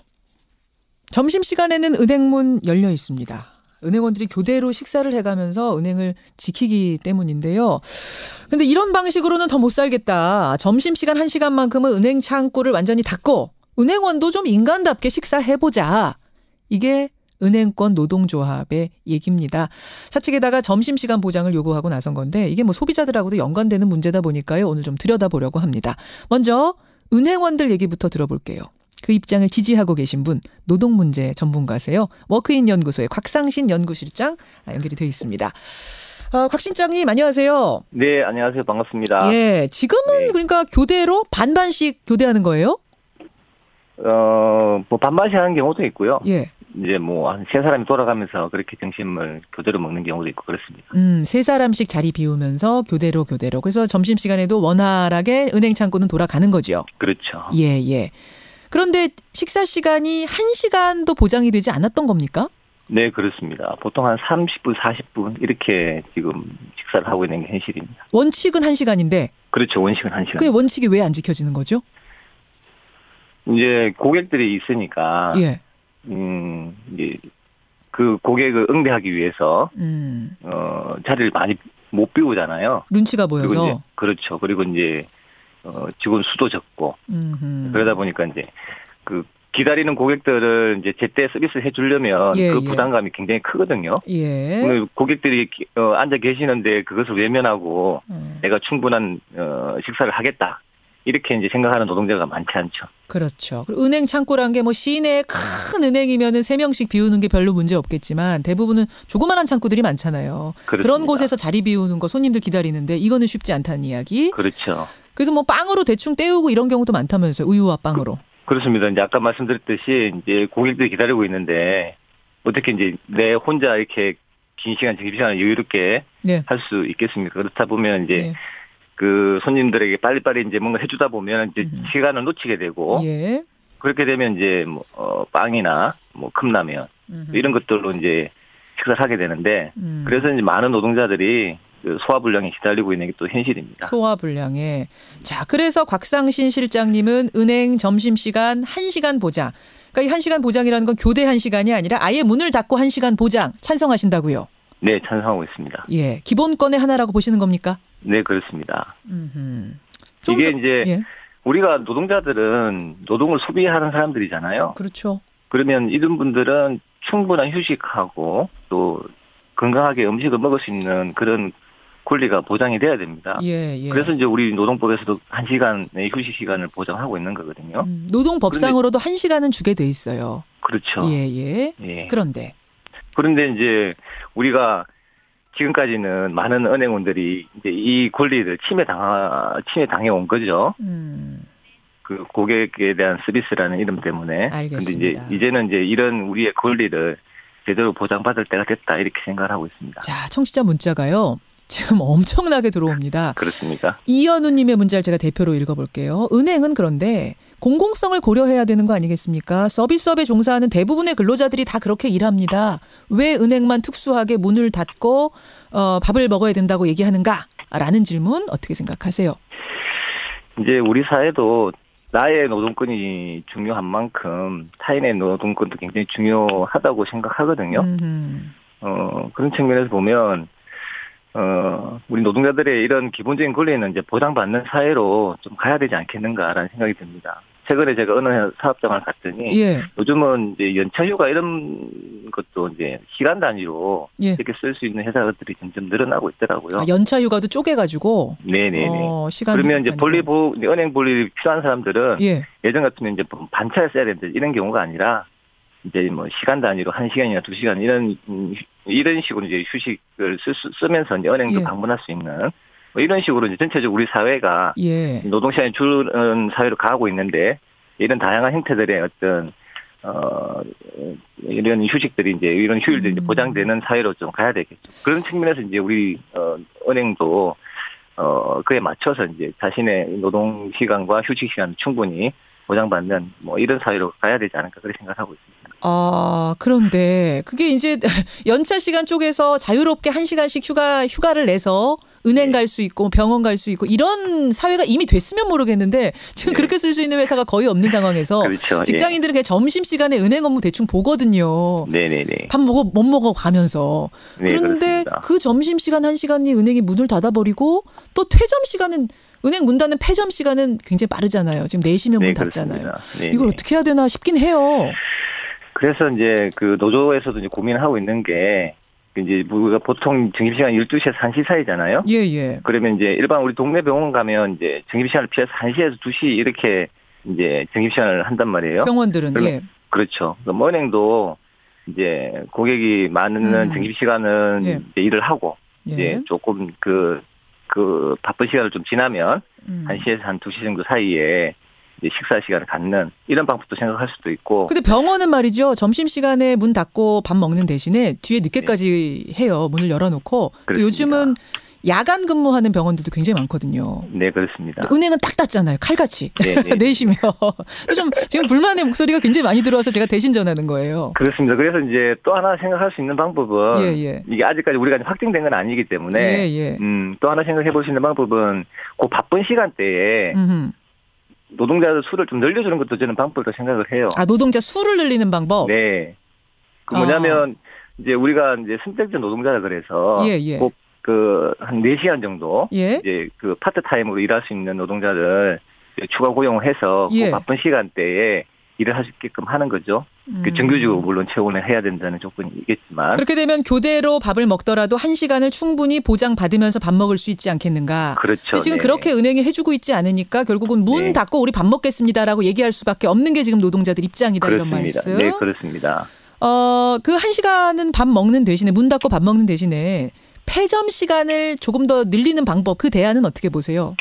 점심시간에는 은행문 열려 있습니다. 은행원들이 교대로 식사를 해가면서 은행을 지키기 때문인데요. 그런데 이런 방식으로는 더 못 살겠다. 점심시간 1시간만큼은 은행 창구를 완전히 닫고 은행원도 좀 인간답게 식사해보자. 이게 은행권 노동조합의 얘기입니다. 사측에다가 점심시간 보장을 요구하고 나선 건데 이게 뭐 소비자들하고도 연관되는 문제다 보니까요. 오늘 좀 들여다보려고 합니다. 먼저 은행원들 얘기부터 들어볼게요. 그 입장을 지지하고 계신 분, 노동문제 전문가세요. 워크인 연구소의 곽상신 연구실장 연결이 되어 있습니다. 곽 실장님 안녕하세요. 네, 안녕하세요. 반갑습니다. 예, 지금은 네. 그러니까 교대로 반반씩 교대하는 거예요? 뭐 반반씩 하는 경우도 있고요. 예. 이제 뭐 한 3사람이 돌아가면서 그렇게 점심을 교대로 먹는 경우도 있고 그렇습니다. 3사람씩 자리 비우면서 교대로. 그래서 점심시간에도 원활하게 은행 창구는 돌아가는 거죠. 그렇죠. 예. 그런데 식사 시간이 1시간도 보장이 되지 않았던 겁니까? 네, 그렇습니다. 보통 한 30분, 40분 이렇게 지금 식사를 하고 있는 게 현실입니다. 원칙은 1시간인데? 그렇죠. 원칙은 1시간. 그 원칙이 왜 안 지켜지는 거죠? 이제 고객들이 있으니까 예. 이제 그 고객을 응대하기 위해서 자리를 많이 못 비우잖아요. 눈치가 보여서. 그리고 이제, 그렇죠. 그리고 이제 직원 수도 적고 그러다 보니까 이제 그 기다리는 고객들을 이제 제때 서비스를 해주려면 그 부담감이 굉장히 크거든요. 예. 오늘 고객들이 앉아 계시는데 그것을 외면하고 내가 충분한 식사를 하겠다. 이렇게 이제 생각하는 노동자가 많지 않죠. 그렇죠. 은행 창구란 게 뭐 시내에 큰 은행이면은 3명씩 비우는 게 별로 문제 없겠지만 대부분은 조그마한 창구들이 많잖아요. 그렇습니다. 그런 곳에서 자리 비우는 거 손님들 기다리는데 이거는 쉽지 않다는 이야기. 그렇죠. 그래서 뭐 빵으로 대충 때우고 이런 경우도 많다면서요. 우유와 빵으로. 그렇습니다. 이제 아까 말씀드렸듯이 이제 고객들이 기다리고 있는데 어떻게 이제 내 혼자 이렇게 긴 시간 여유롭게 네. 할 수 있겠습니까? 그렇다 보면 이제 네. 그 손님들에게 빨리빨리 이제 뭔가 해주다 보면 이제 시간을 놓치게 되고 예. 그렇게 되면 이제 뭐 빵이나 뭐 컵라면 이런 것들로 이제 식사를 하게 되는데 그래서 이제 많은 노동자들이 그 소화불량에 시달리고 있는 게 또 현실입니다. 소화불량에. 자, 그래서 곽상신 실장님은 은행 점심시간 1시간 보장. 그러니까 이 1시간 보장이라는 건 교대 1시간이 아니라 아예 문을 닫고 1시간 보장 찬성하신다고요? 네, 찬성하고 있습니다. 예, 기본권의 하나라고 보시는 겁니까? 네, 그렇습니다. 이게 이제 예. 우리가 노동자들은 노동을 소비하는 사람들이잖아요. 그렇죠. 그러면 이런 분들은 충분한 휴식하고 또 건강하게 음식을 먹을 수 있는 그런 권리가 보장이 돼야 됩니다. 예. 그래서 이제 우리 노동법에서도 1시간의 휴식 시간을 보장하고 있는 거거든요. 노동법상으로도 1시간은 주게 돼 있어요. 그렇죠. 예. 그런데 이제 우리가 지금까지는 많은 은행원들이 이제 이 권리를 침해당해 온 거죠. 그 고객에 대한 서비스라는 이름 때문에. 알겠습니다. 근데 이제는 이런 우리의 권리를 제대로 보장받을 때가 됐다 이렇게 생각을 하고 있습니다. 자, 청취자 문자가요. 지금 엄청나게 들어옵니다. 그렇습니까? 이현우님의 문자를 제가 대표로 읽어볼게요. 은행은 그런데 공공성을 고려해야 되는 거 아니겠습니까? 서비스업에 종사하는 대부분의 근로자들이 다 그렇게 일합니다. 왜 은행만 특수하게 문을 닫고 밥을 먹어야 된다고 얘기하는가? 라는 질문 어떻게 생각하세요? 이제 우리 사회도 나의 노동권이 중요한 만큼 타인의 노동권도 굉장히 중요하다고 생각하거든요. 그런 측면에서 보면 우리 노동자들의 이런 기본적인 권리는 이제 보장받는 사회로 좀 가야 되지 않겠는가라는 생각이 듭니다. 최근에 제가 어느 사업장을 갔더니 예. 요즘은 이제 연차휴가 이런 것도 이제 시간 단위로 예. 이렇게 쓸 수 있는 회사들이 점점 늘어나고 있더라고요. 아, 연차휴가도 쪼개가지고. 네네네. 그러면 이제 은행 볼일이 필요한 사람들은 예. 예전 같으면 이제 반차를 써야 되는데 이런 경우가 아니라 이제 뭐 시간 단위로 1시간이나 2시간 이런 식으로 이제 휴식을 쓰면서 이제 은행도 예. 방문할 수 있는. 이런 식으로 이제 전체적으로 우리 사회가 예. 노동시간이 줄은 사회로 가고 있는데 이런 다양한 형태들의 어떤 이런 휴식들이 이제 이런 휴일들이 이제 보장되는 사회로 좀 가야 되겠죠. 그런 측면에서 이제 우리 은행도 그에 맞춰서 이제 자신의 노동 시간과 휴식 시간을 충분히 보장받는 뭐 이런 사회로 가야 되지 않을까 그렇게 생각하고 있습니다. 아, 그런데 그게 이제 연차 시간 쪽에서 자유롭게 1시간씩 휴가를 내서 은행 갈 수 있고 병원 갈 수 있고 이런 사회가 이미 됐으면 모르겠는데 지금 그렇게 쓸 수 있는 회사가 거의 없는 상황에서 그렇죠. 직장인들은 그냥 점심시간에 은행 업무 대충 보거든요. 네네네. 밥 못 먹어 가면서. 그런데 그 점심시간 1시간이 은행이 문을 닫아버리고 또 퇴점 시간은 은행 문 닫는 폐점 시간은 굉장히 빠르잖아요. 지금 4시면 문 닫잖아요. 이걸 어떻게 해야 되나 싶긴 해요. 그래서 이제 그 노조에서도 이제 고민하고 있는 게 이제 우리가 보통 점심시간 12시에서 1시 사이잖아요. 예, 예. 그러면 이제 일반 우리 동네 병원 가면 이제 점심시간을 피해서 1시에서 2시 이렇게 이제 점심시간을 한단 말이에요. 병원들은 예. 그렇죠. 그럼 은행도 이제 고객이 많은 점심시간은 예. 이제 일을 하고 예. 이제 조금 그 바쁜 시간을 좀 지나면 1시에서 한 2시 정도 사이에 이제 식사 시간을 갖는 이런 방법도 생각할 수도 있고. 근데 병원은 말이죠. 점심시간에 문 닫고 밥 먹는 대신에 뒤에 늦게까지 네. 해요. 문을 열어놓고. 또 요즘은 야간 근무하는 병원들도 굉장히 많거든요. 네, 그렇습니다. 은행은 딱 닫잖아요. 칼같이. 내시면. 좀 지금 불만의 목소리가 굉장히 많이 들어와서 제가 대신 전하는 거예요. 그렇습니다. 그래서 이제 또 하나 생각할 수 있는 방법은 이게 아직까지 우리가 확정된 건 아니기 때문에 또 하나 생각해 볼 수 있는 방법은 그 바쁜 시간대에 노동자들 수를 좀 늘려주는 것도 저는 방법으로 생각을 해요. 아, 노동자 수를 늘리는 방법? 네. 그 뭐냐면, 이제 우리가 이제 선택적 노동자라 그래서, 꼭 한 4시간 정도, 이제 그 파트타임으로 일할 수 있는 노동자들 추가 고용을 해서 그 바쁜 시간대에 일을 할 수 있게끔 하는 거죠. 정규직으로 물론 채용을 해야 된다는 조건이 있겠지만. 그렇게 되면 교대로 밥을 먹더라도 1시간을 충분히 보장받으면서 밥 먹을 수 있지 않겠는가. 그렇죠. 근데 지금 그렇게 은행이 해주고 있지 않으니까 결국은 문 닫고 우리 밥 먹겠습니다라고 얘기할 수밖에 없는 게 지금 노동자들 입장이다. 그렇습니다. 이런 말씀. 네, 그렇습니다. 그 1시간은 밥 먹는 대신에 문 닫고 밥 먹는 대신에 폐점 시간을 조금 더 늘리는 방법 그 대안은 어떻게 보세요?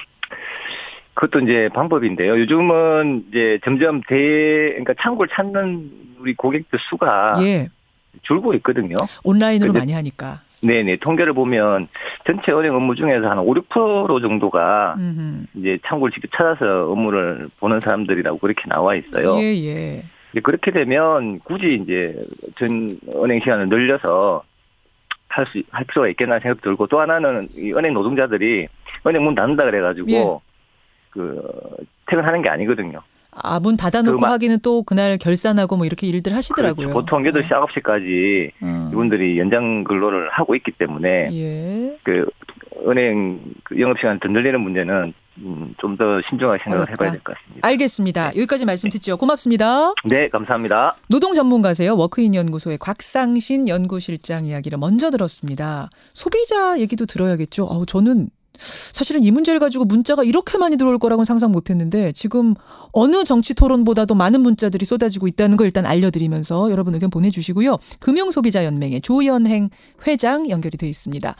그것도 이제 방법인데요. 요즘은 이제 점점 그러니까 창구를 찾는 우리 고객들 수가 줄고 있거든요. 온라인으로 많이 하니까. 네네. 통계를 보면 전체 은행 업무 중에서 한 5, 6% 정도가 이제 창구를 직접 찾아서 업무를 보는 사람들이라고 그렇게 나와 있어요. 예. 그렇게 되면 굳이 이제 전 은행 시간을 늘려서 할 필요가 있겠나 생각도 들고 또 하나는 이 은행 노동자들이 은행 문 닫는다 그래가지고 퇴근하는 게 아니거든요. 아, 문 닫아놓고 하기는 또 그날 결산하고 뭐 이렇게 일들 하시더라고요. 그렇죠. 보통 8시, 9시까지 이분들이 연장 근로를 하고 있기 때문에 그 은행 영업시간 더 늘리는 문제는 좀 더 신중하게 생각을 해봐야 될 것 같습니다. 알겠습니다. 여기까지 말씀 듣죠. 고맙습니다. 네, 감사합니다. 노동 전문가세요. 워크인 연구소의 곽상신 연구실장 이야기를 먼저 들었습니다. 소비자 얘기도 들어야겠죠. 저는 사실은 이 문제를 가지고 문자가 이렇게 많이 들어올 거라고는 상상 못했는데 지금 어느 정치 토론보다도 많은 문자들이 쏟아지고 있다는 걸 일단 알려드리면서 여러분 의견 보내주시고요. 금융소비자연맹의 조현행 회장 연결이 돼 있습니다.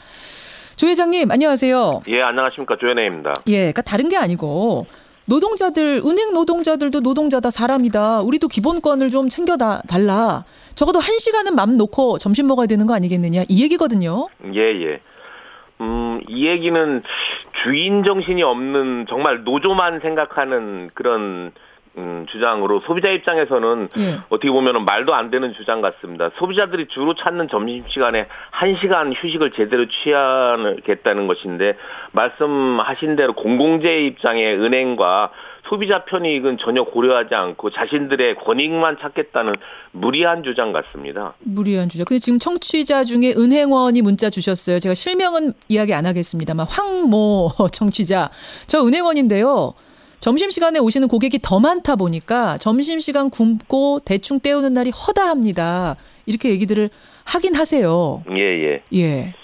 조 회장님 안녕하세요. 예, 안녕하십니까. 조현행입니다. 예, 그러니까 다른 게 아니고 노동자들, 은행 노동자들도 노동자다, 사람이다. 우리도 기본권을 좀 챙겨달라. 적어도 1시간은 맘 놓고 점심 먹어야 되는 거 아니겠느냐 이 얘기거든요. 예. 이 얘기는 주인 정신이 없는 정말 노조만 생각하는 그런 주장으로 소비자 입장에서는 어떻게 보면 말도 안 되는 주장 같습니다. 소비자들이 주로 찾는 점심시간에 1시간 휴식을 제대로 취하겠다는 것인데 말씀하신 대로 공공재의 입장에 은행과 소비자 편익은 전혀 고려하지 않고 자신들의 권익만 찾겠다는 무리한 주장 같습니다. 무리한 주장. 근데 지금 청취자 중에 은행원이 문자 주셨어요. 제가 실명은 이야기 안 하겠습니다만 황모 청취자. 저 은행원인데요. 점심시간에 오시는 고객이 더 많다 보니까 점심시간 굶고 대충 때우는 날이 허다합니다. 이렇게 얘기들을 하긴 하세요. 예.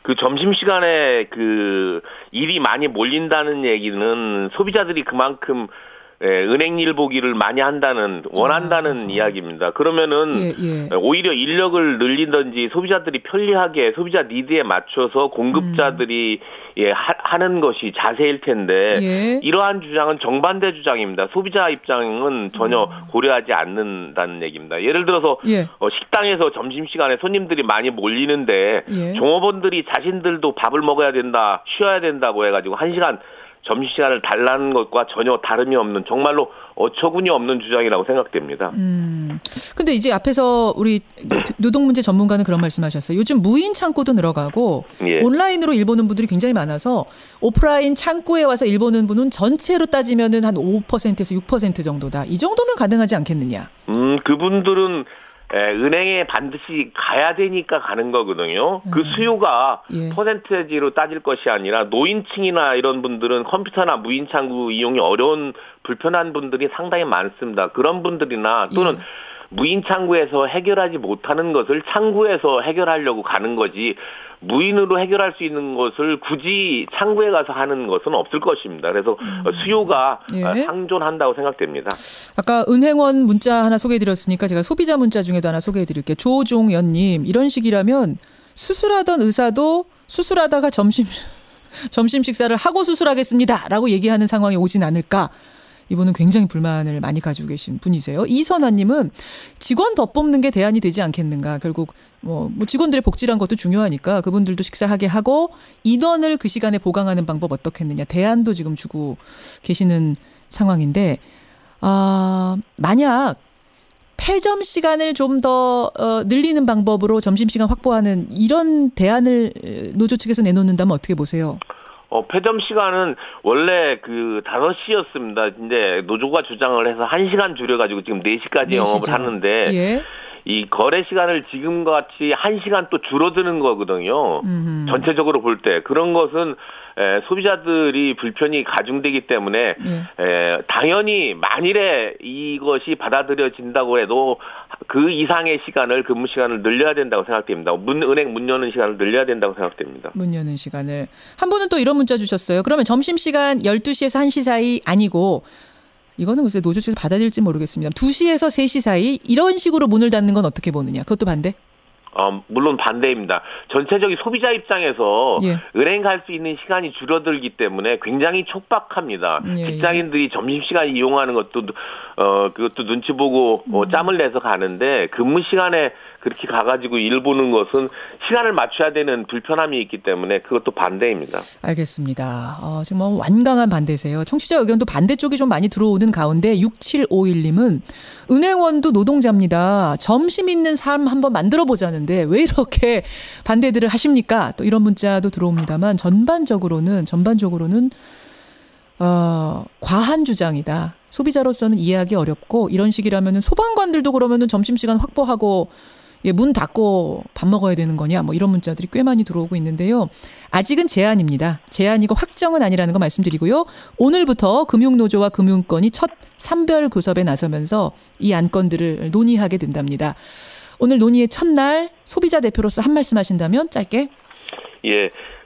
그 점심시간에 그 일이 많이 몰린다는 얘기는 소비자들이 그만큼 은행 일 보기를 많이 원한다는 이야기입니다. 그러면은 오히려 인력을 늘리든지 소비자들이 편리하게 소비자 니드에 맞춰서 공급자들이 하는 것이 자세일 텐데 이러한 주장은 정반대 주장입니다. 소비자 입장은 전혀 고려하지 않는다는 얘기입니다. 예를 들어서 식당에서 점심시간에 손님들이 많이 몰리는데 종업원들이 자신들도 밥을 먹어야 된다, 쉬어야 된다고 해가지고 1시간 점심시간을 달라는 것과 전혀 다름이 없는 정말로 어처구니 없는 주장이라고 생각됩니다. 근데 이제 앞에서 우리 노동문제 전문가는 그런 말씀하셨어요. 요즘 무인 창고도 늘어가고 온라인으로 일 보는 분들이 굉장히 많아서 오프라인 창고에 와서 일 보는 분은 전체로 따지면은 한 5%에서 6% 정도다. 이 정도면 가능하지 않겠느냐? 그분들은 은행에 반드시 가야 되니까 가는 거거든요. 그 수요가 퍼센테이지로 따질 것이 아니라 노인층이나 이런 분들은 컴퓨터나 무인창구 이용이 어려운 불편한 분들이 상당히 많습니다. 그런 분들이나 또는 무인창구에서 해결하지 못하는 것을 창구에서 해결하려고 가는 거지 무인으로 해결할 수 있는 것을 굳이 창구에 가서 하는 것은 없을 것입니다. 그래서 수요가 상존한다고 생각됩니다. 아까 은행원 문자 하나 소개해드렸으니까 제가 소비자 문자 중에도 하나 소개해드릴게요. 조종연님, 이런 식이라면 수술하던 의사도 수술하다가 점심 식사를 하고 수술하겠습니다 라고 얘기하는 상황이 오진 않을까. 이분은 굉장히 불만을 많이 가지고 계신 분이세요. 이선아님은 직원 더 뽑는 게 대안이 되지 않겠는가. 결국 뭐 직원들의 복지란 것도 중요하니까 그분들도 식사하게 하고 인원을 그 시간에 보강하는 방법 어떻겠느냐. 대안도 지금 주고 계시는 상황인데 만약 폐점 시간을 좀 더 늘리는 방법으로 점심시간 확보하는 이런 대안을 노조 측에서 내놓는다면 어떻게 보세요? 폐점 시간은 원래 그 5시였습니다. 근데 노조가 주장을 해서 1시간 줄여가지고 지금 4시까지 영업을 하는데 이 거래 시간을 지금과 같이 1시간 또 줄어드는 거거든요. 전체적으로 볼 때. 그런 것은 소비자들이 불편이 가중되기 때문에 당연히 만일에 이것이 받아들여진다고 해도 그 이상의 시간을 근무 시간을 늘려야 된다고 생각됩니다. 은행 문 여는 시간을 늘려야 된다고 생각됩니다. 문 여는 시간을. 한 분은 또 이런 문자 주셨어요. 그러면 점심시간 12시에서 1시 사이 아니고 이거는 글쎄 노조 측에서 받아들일지 모르겠습니다. 2시에서 3시 사이 이런 식으로 문을 닫는 건 어떻게 보느냐. 그것도 반대? 물론 반대입니다. 전체적인 소비자 입장에서 은행 갈 수 있는 시간이 줄어들기 때문에 굉장히 촉박합니다. 직장인들이 점심시간 이용하는 것도 그것도 눈치 보고 짬을 내서 가는데 근무 시간에 그렇게 가가지고 일 보는 것은 시간을 맞춰야 되는 불편함이 있기 때문에 그것도 반대입니다. 알겠습니다. 지금 완강한 반대세요. 청취자 의견도 반대쪽이 좀 많이 들어오는 가운데 6751님은 은행원도 노동자입니다. 점심 있는 삶 한번 만들어보자는데 왜 이렇게 반대들을 하십니까? 또 이런 문자도 들어옵니다만 전반적으로는 과한 주장이다. 소비자로서는 이해하기 어렵고 이런 식이라면 소방관들도 그러면은 점심시간 확보하고 문 닫고 밥 먹어야 되는 거냐 뭐 이런 문자들이 꽤 많이 들어오고 있는데요. 아직은 제안입니다. 제안이고 확정은 아니라는 거 말씀드리고요. 오늘부터 금융노조와 금융권이 첫 산별교섭에 나서면서 이 안건들을 논의하게 된답니다. 오늘 논의의 첫날 소비자 대표로서 한 말씀 하신다면 짧게.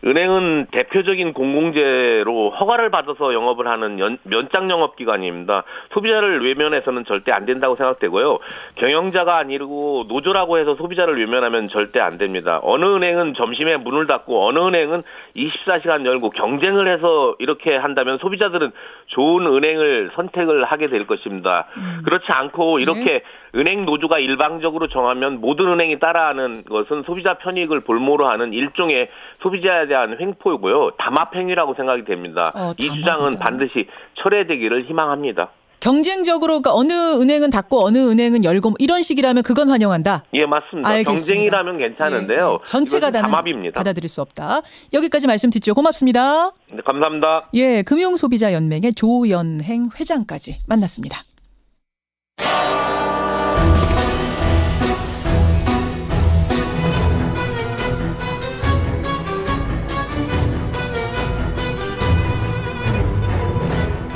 은행은 대표적인 공공재로 허가를 받아서 영업을 하는 면장 영업기관입니다. 소비자를 외면해서는 절대 안 된다고 생각되고요. 경영자가 아니고 노조라고 해서 소비자를 외면하면 절대 안 됩니다. 어느 은행은 점심에 문을 닫고 어느 은행은 24시간 열고 경쟁을 해서 이렇게 한다면 소비자들은 좋은 은행을 선택을 하게 될 것입니다. 그렇지 않고 이렇게 은행 노조가 일방적으로 정하면 모든 은행이 따라하는 것은 소비자 편익을 볼모로 하는 일종의 소비자에 대한 횡포이고요. 담합행위라고 생각이 됩니다. 이 주장은 반드시 철회되기를 희망합니다. 경쟁적으로 그러니까 어느 은행은 닫고 어느 은행은 열고 이런 식이라면 그건 환영한다. 예, 맞습니다. 알겠습니다. 경쟁이라면 괜찮은데요. 예. 전체가 다는 담합입니다. 받아들일 수 없다. 여기까지 말씀 듣죠. 고맙습니다. 네, 감사합니다. 예, 금융소비자연맹의 조연행 회장까지 만났습니다.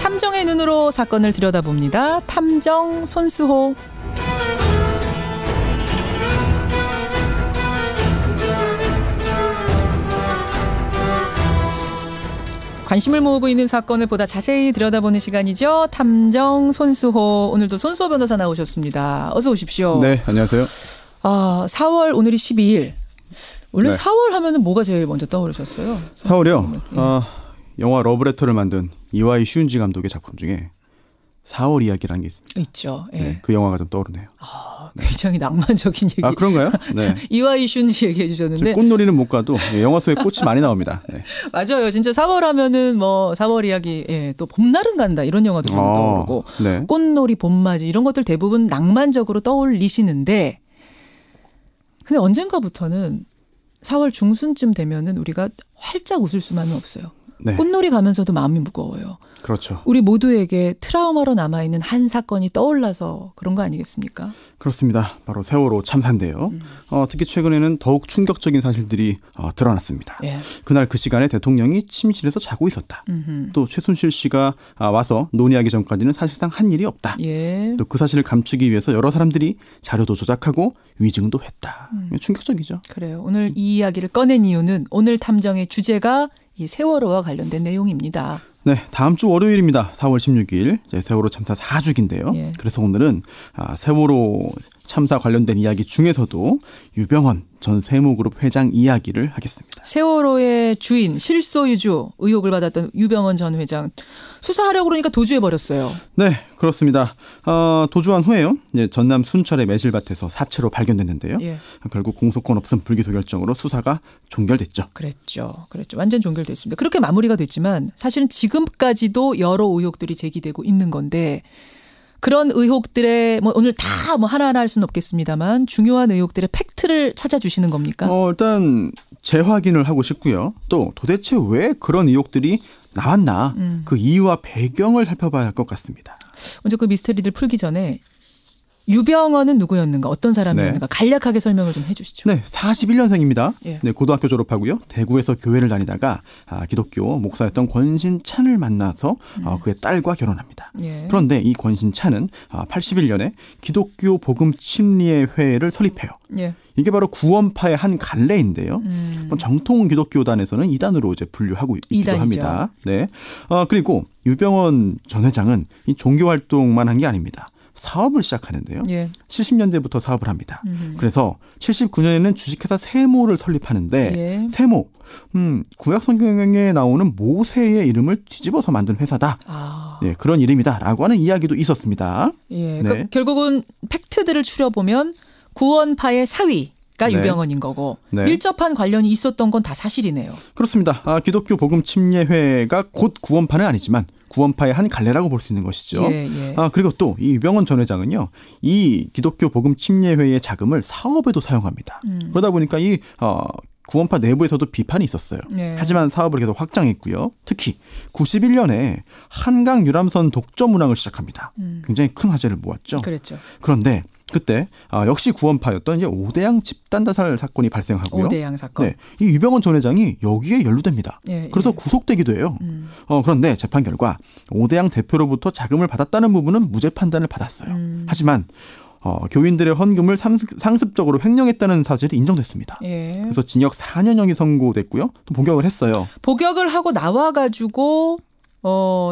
탐정의 눈으로 사건을 들여다봅니다. 탐정 손수호. 관심을 모으고 있는 사건을 보다 자세히 들여다보는 시간이죠. 탐정 손수호. 오늘도 손수호 변호사 나오셨습니다. 어서 오십시오. 네, 안녕하세요. 4월 오늘이 12일. 원래 네. 4월 하면은 뭐가 제일 먼저 떠오르셨어요? 4월이요? 예. 영화 러브레터를 만든 이와이 슈운지 감독의 작품 중에 4월 이야기라는 게 있습니다. 있죠. 예. 네, 그 영화가 좀 떠오르네요. 굉장히 낭만적인 얘기. 그런가요? 네. 이와이 슈운지 얘기해 주셨는데. 꽃놀이는 못 가도 영화 속에 꽃이 많이 나옵니다. 네. 맞아요. 진짜 4월 하면은 뭐 4월 이야기, 예, 또 봄날은 간다 이런 영화도 좀 떠오르고, 네. 꽃놀이, 봄맞이 이런 것들 대부분 낭만적으로 떠올리시는데, 근데 언젠가부터는 4월 중순쯤 되면은 우리가 활짝 웃을 수만은 없어요. 네. 꽃놀이 가면서도 마음이 무거워요. 그렇죠. 우리 모두에게 트라우마로 남아있는 한 사건이 떠올라서 그런 거 아니겠습니까? 그렇습니다. 바로 세월호 참사인데요. 특히 최근에는 더욱 충격적인 사실들이 드러났습니다. 예. 그날 그 시간에 대통령이 침실에서 자고 있었다. 또 최순실 씨가 와서 논의하기 전까지는 사실상 한 일이 없다. 예. 또 그 사실을 감추기 위해서 여러 사람들이 자료도 조작하고 위증도 했다. 충격적이죠. 그래요. 오늘 이 이야기를 꺼낸 이유는 오늘 탐정의 주제가 이 세월호와 관련된 내용입니다. 네, 다음 주 월요일입니다. 4월 16일 이제 세월호 참사 4주기인데요. 예. 그래서 오늘은 세월호 참사 관련된 이야기 중에서도 유병헌 전 세무그룹 회장 이야기를 하겠습니다. 세월호의 주인, 실소유주 의혹을 받았던 유병헌 전 회장 수사하려고 그러니까 도주해버렸어요. 네, 그렇습니다. 도주한 후에요. 전남 순천의 매실밭에서 사체로 발견됐는데요. 예. 결국 공소권 없음 불기소 결정으로 수사가 종결됐죠. 그랬죠. 완전 종결됐습니다. 그렇게 마무리가 됐지만 사실은 지금까지도 여러 의혹들이 제기되고 있는 건데 그런 의혹들의 오늘 다 하나하나 할 수는 없겠습니다만 중요한 의혹들의 팩트를 찾아주시는 겁니까? 일단 재확인을 하고 싶고요. 또 도대체 왜 그런 의혹들이 나왔나 그 이유와 배경을 살펴봐야 할 것 같습니다. 먼저 그 미스터리를 풀기 전에 유병헌은 누구였는가, 어떤 사람이었는가 간략하게 설명을 좀 해주시죠. 네, 41년생입니다. 예. 네, 고등학교 졸업하고요. 대구에서 교회를 다니다가 기독교 목사였던 권신찬을 만나서 그의 딸과 결혼합니다. 예. 그런데 이 권신찬은 81년에 기독교 복음 침례 회를 설립해요. 예. 이게 바로 구원파의 한 갈래인데요. 정통 기독교단에서는 이단으로 이제 분류하고 있기도 이단이죠. 합니다. 네, 그리고 유병헌 전 회장은 이 종교 활동만 한 게 아닙니다. 사업을 시작하는데요. 예. 70년대부터 사업을 합니다. 그래서 79년에는 주식회사 세모를 설립하는데 예. 세모, 구약 성경에 나오는 모세의 이름을 뒤집어서 만든 회사다. 예, 그런 이름이다라고 하는 이야기도 있었습니다. 예, 네. 그러니까 결국은 팩트들을 추려보면 구원파의 사위가 네. 유병헌인 거고 네. 밀접한 관련이 있었던 건 다 사실이네요. 그렇습니다. 기독교 복음 침례회가 곧 구원파는 아니지만 구원파의 한 갈래라고 볼 수 있는 것이죠. 예, 예. 그리고 또 이 유병헌 전 회장은요, 이 기독교 복음 침례회의 자금을 사업에도 사용합니다. 그러다 보니까 이 구원파 내부에서도 비판이 있었어요. 예. 하지만 사업을 계속 확장했고요. 특히 91년에 한강 유람선 독점 운항을 시작합니다. 굉장히 큰 화제를 모았죠. 그랬죠. 그런데 그때 역시 구원파였던 이제 오대양 집단 자살 사건이 발생하고요. 오대양 사건. 네, 이 유병헌 전 회장이 여기에 연루됩니다. 예, 그래서 구속되기도 해요. 그런데 재판 결과 오대양 대표로부터 자금을 받았다는 부분은 무죄 판단을 받았어요. 하지만 교인들의 헌금을 상습적으로 횡령했다는 사실이 인정됐습니다. 예. 그래서 징역 4년형이 선고됐고요. 또 복역을 했어요. 복역을 하고 나와가지고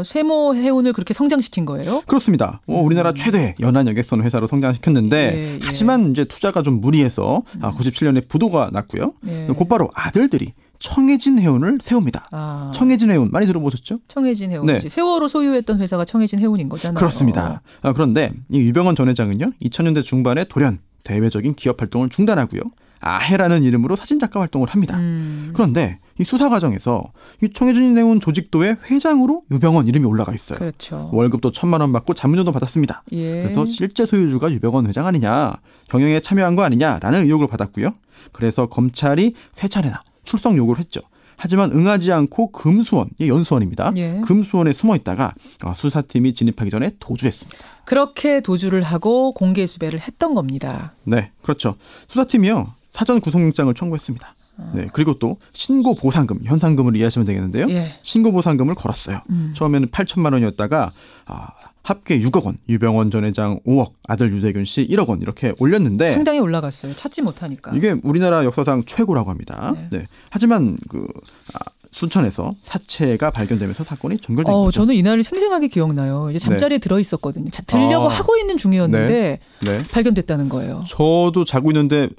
세모 해운을 그렇게 성장시킨 거예요? 그렇습니다. 우리나라 최대 연안 여객선 회사로 성장시켰는데 하지만 이제 투자가 좀 무리해서 97년에 부도가 났고요. 곧바로 아들들이 청해진 해운을 세웁니다. 청해진 해운 많이 들어보셨죠? 청해진 해운. 네. 세월호 소유했던 회사가 청해진 해운인 거잖아요. 그렇습니다. 그런데 이 유병헌 전 회장은요. 2000년대 중반에 돌연 대외적인 기업 활동을 중단하고요. 아해라는 이름으로 사진작가 활동을 합니다. 그런데 이 수사 과정에서 이 청해진이 내온 조직도의 회장으로 유병헌 이름이 올라가 있어요. 그렇죠. 월급도 1,000만 원 받고 자문료도 받았습니다. 예. 그래서 실제 소유주가 유병헌 회장 아니냐, 경영에 참여한 거 아니냐라는 의혹을 받았고요. 그래서 검찰이 3차례나 출석 요구를 했죠. 하지만 응하지 않고 금수원, 연수원입니다. 예. 금수원에 숨어 있다가 수사팀이 진입하기 전에 도주했습니다. 그렇게 도주를 하고 공개 수배를 했던 겁니다. 네, 그렇죠. 수사팀이요, 사전 구속영장을 청구했습니다. 네, 그리고 또 신고 보상금, 현상금을 이해하시면 되겠는데요. 예. 신고 보상금을 걸었어요. 처음에는 8천만 원이었다가 합계 6억 원, 유병헌 전 회장 5억, 아들 유대균 씨 1억 원 이렇게 올렸는데 상당히 올라갔어요. 찾지 못하니까. 이게 우리나라 역사상 최고라고 합니다. 네. 네. 하지만 순천에서 사체가 발견되면서 사건이 종결된 거죠. 저는 이날을 생생하게 기억나요. 이제 잠자리에 들어 있었거든요. 들려고 하고 있는 중이었는데 네. 발견됐다는 거예요. 저도 자고 있는데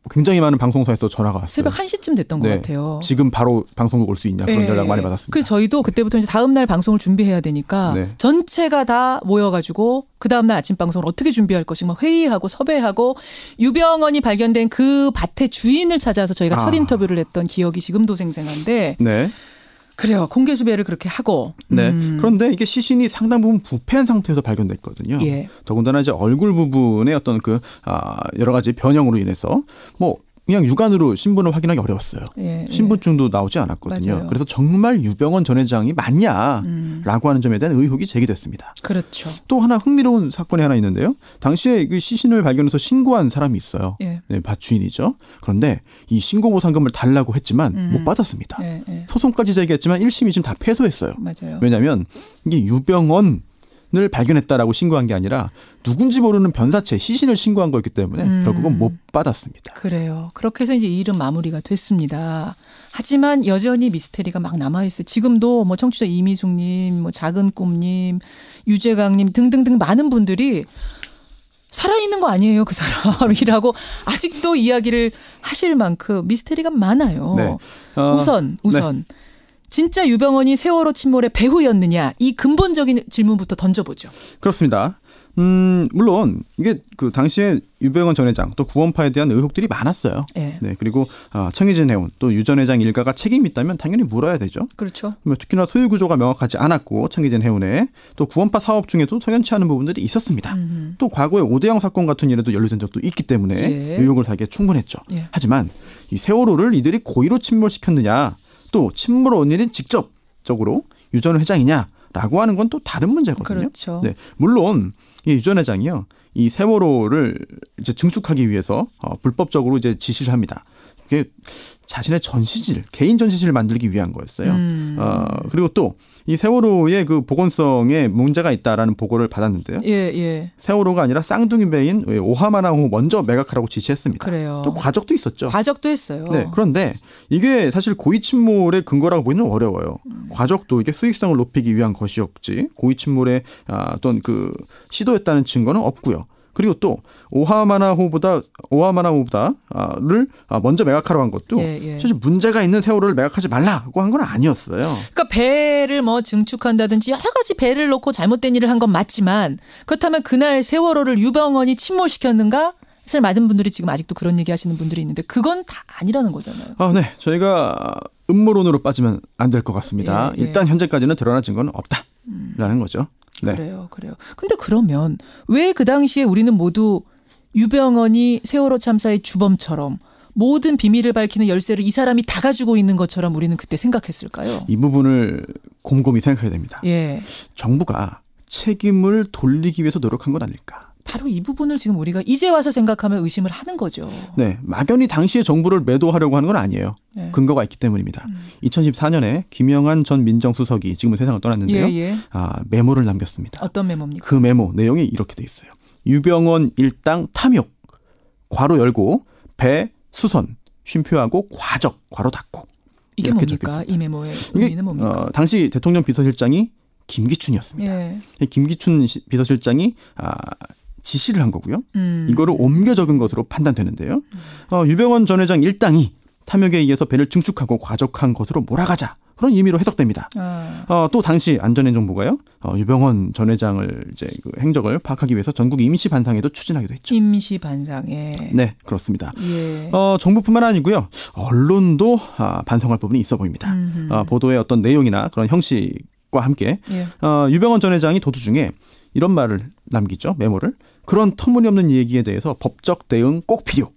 굉장히 많은 방송사에서 전화가 왔어요. 새벽 1시쯤 됐던 것 같아요. 지금 바로 방송국 올 수 있냐 그런 연락 많이 받았습니다. 저희도 그때부터 이제 다음 날 방송을 준비해야 되니까 전체가 다 모여가지고 그 다음 날 아침 방송을 어떻게 준비할 것인가 회의하고 섭외하고 유병헌이 발견된 그 밭의 주인을 찾아서 저희가 첫 인터뷰를 했던 기억이 지금도 생생한데 네. 그래요. 공개 수배를 그렇게 하고. 네. 그런데 이게 시신이 상당 부분 부패한 상태에서 발견됐거든요. 예. 더군다나 이제 얼굴 부분의 어떤 여러 가지 변형으로 인해서 그냥 육안으로 신분을 확인하기 어려웠어요. 예, 신분증도 나오지 않았거든요. 맞아요. 그래서 정말 유병헌 전 회장이 맞냐라고 하는 점에 대한 의혹이 제기됐습니다. 그렇죠. 또 하나 흥미로운 사건이 하나 있는데요. 당시에 그 시신을 발견해서 신고한 사람이 있어요. 예. 네, 밭 주인이죠. 그런데 이 신고 보상금을 달라고 했지만 못 받았습니다. 예, 예. 소송까지 제기했지만 1심, 2심 다 패소했어요. 맞아요. 왜냐하면 이게 유병헌 을 발견했다라고 신고한 게 아니라 누군지 모르는 변사체 시신을 신고한 거였기 때문에 결국은 못 받았습니다. 그래요. 그렇게 해서 이제 이 일은 마무리가 됐습니다. 하지만 여전히 미스테리가 막 남아있어요. 지금도 청취자 이미숙님, 작은 꿈님, 유재강님 등등등 많은 분들이 살아있는 거 아니에요, 그 사람이라고 아직도 이야기를 하실 만큼 미스테리가 많아요. 네. 우선. 네. 진짜 유병헌이 세월호 침몰의 배후였느냐, 이 근본적인 질문부터 던져보죠. 그렇습니다. 물론 이게 당시에 유병헌 전 회장 또 구원파에 대한 의혹들이 많았어요. 네. 네. 그리고 청해진 해운 또 유 전 회장 일가가 책임이 있다면 당연히 물어야 되죠. 그렇죠. 특히나 소유 구조가 명확하지 않았고 청해진 해운에 또 구원파 사업 중에도 석연치 않은 부분들이 있었습니다. 또 과거에 오대영 사건 같은 일에도 연루된 적도 있기 때문에 의혹을 달기에 충분했죠. 하지만 이 세월호를 이들이 고의로 침몰시켰느냐, 또 침몰 원인이 직접적으로 유 전 회장이냐라고 하는 건 또 다른 문제거든요. 그렇죠. 네, 물론 이 유 전 회장이요, 이 세월호를 이제 증축하기 위해서 불법적으로 이제 지시를 합니다. 그게 자신의 전시실, 개인 전시실을 만들기 위한 거였어요. 그리고 또 이 세월호의 보건성에 문제가 있다라는 보고를 받았는데요. 예. 세월호가 아니라 쌍둥이 배인 오하마나호 먼저 매각하라고 지시했습니다. 그래요. 또 과적도 있었죠. 과적도 했어요. 네. 그런데 이게 사실 고의 침몰의 근거라고 보기는 어려워요. 과적도 이게 수익성을 높이기 위한 것이었지 고의 침몰의 어떤 시도했다는 증거는 없고요. 그리고 또 오하마나호보다를 먼저 매각하러 한 것도 사실 문제가 있는 세월호를 매각하지 말라고 한 건 아니었어요. 그러니까 배를 증축한다든지 여러 가지 배를 놓고 잘못된 일을 한 건 맞지만, 그렇다면 그날 세월호를 유병헌이 침몰시켰는가? 사실 많은 분들이 지금 아직도 그런 얘기하시는 분들이 있는데 그건 다 아니라는 거잖아요. 네, 저희가 음모론으로 빠지면 안 될 것 같습니다. 일단 현재까지는 드러난 증거는 없다라는 거죠. 네. 그래요. 근데 그러면 왜 그 당시에 우리는 모두 유병헌이 세월호 참사의 주범처럼 모든 비밀을 밝히는 열쇠를 이 사람이 다 가지고 있는 것처럼 우리는 그때 생각했을까요? 이 부분을 곰곰이 생각해야 됩니다. 예. 정부가 책임을 돌리기 위해서 노력한 건 아닐까? 바로 이 부분을 지금 우리가 이제 와서 생각하면 의심을 하는 거죠. 네, 막연히 당시의 정부를 매도하려고 하는 건 아니에요. 네. 근거가 있기 때문입니다. 2014년에 김영한 전 민정수석이 지금은 세상을 떠났는데요. 메모를 남겼습니다. 어떤 메모입니까? 그 메모 내용이 이렇게 돼 있어요. 유병헌 일당 탐욕, 괄호 열고, 배, 수선, 쉼표하고 과적, 괄호 닫고. 이게 뭡니까? 이 메모의 의미는 뭡니까? 당시 대통령 비서실장이 김기춘이었습니다. 예. 김기춘 비서실장이 지시를 한 거고요. 이거를 옮겨 적은 것으로 판단되는데요. 유병헌 전 회장 일당이 탐욕에 의해서 배를 증축하고 과적한 것으로 몰아가자 그런 의미로 해석됩니다. 또 당시 안전행정부가요, 유병헌 전 회장을 이제 그 행적을 파악하기 위해서 전국 임시 반상회도 추진하기도 했죠. 임시 반상회. 네, 그렇습니다. 예. 정부뿐만 아니고요, 언론도 반성할 부분이 있어 보입니다. 보도의 어떤 내용이나 그런 형식과 함께 예. 유병헌 전 회장이 도두 중에 이런 말을 남기죠. 메모를. 그런 터무니없는 얘기에 대해서 법적 대응 꼭 필요.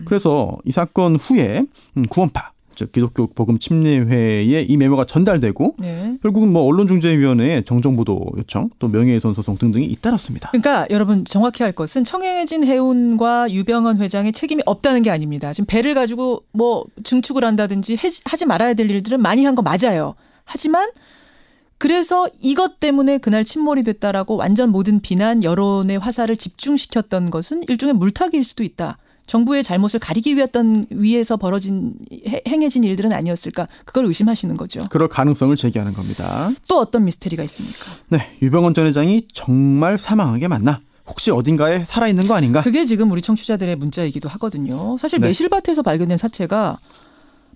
그래서 이 사건 후에 구원파, 즉 기독교 복음 침례회에 이 메모가 전달되고 네. 결국은 뭐 언론중재위원회에 정정보도 요청, 또 명예훼손 소송 등등이 잇따랐습니다. 그러니까 여러분 정확히 할 것은 청해진 해운과 유병헌 회장의 책임이 없다는 게 아닙니다. 지금 배를 가지고 뭐 증축을 한다든지 하지 말아야 될 일들은 많이 한 거 맞아요. 하지만 그래서 이것 때문에 그날 침몰이 됐다라고 완전 모든 비난, 여론의 화살을 집중시켰던 것은 일종의 물타기일 수도 있다. 정부의 잘못을 가리기 위해서 행해진 일들은 아니었을까? 그걸 의심하시는 거죠. 그럴 가능성을 제기하는 겁니다. 또 어떤 미스터리가 있습니까? 네, 유병헌 전 회장이 정말 사망한 게 맞나? 혹시 어딘가에 살아있는 거 아닌가? 그게 지금 우리 청취자들의 문자이기도 하거든요. 사실 네. 매실밭에서 발견된 사체가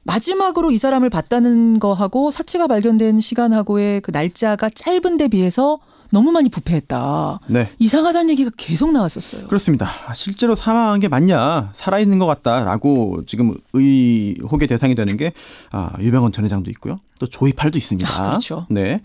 마지막으로 이 사람을 봤다는 거하고 사체가 발견된 시간하고의 그 날짜가 짧은 데 비해서 너무 많이 부패했다. 네. 이상하다는 얘기가 계속 나왔었어요. 그렇습니다. 실제로 사망한 게 맞냐, 살아있는 것 같다라고 지금 의혹의 대상이 되는 게 유병헌 전 회장도 있고요. 또 조이팔도 있습니다. 그렇죠. 네.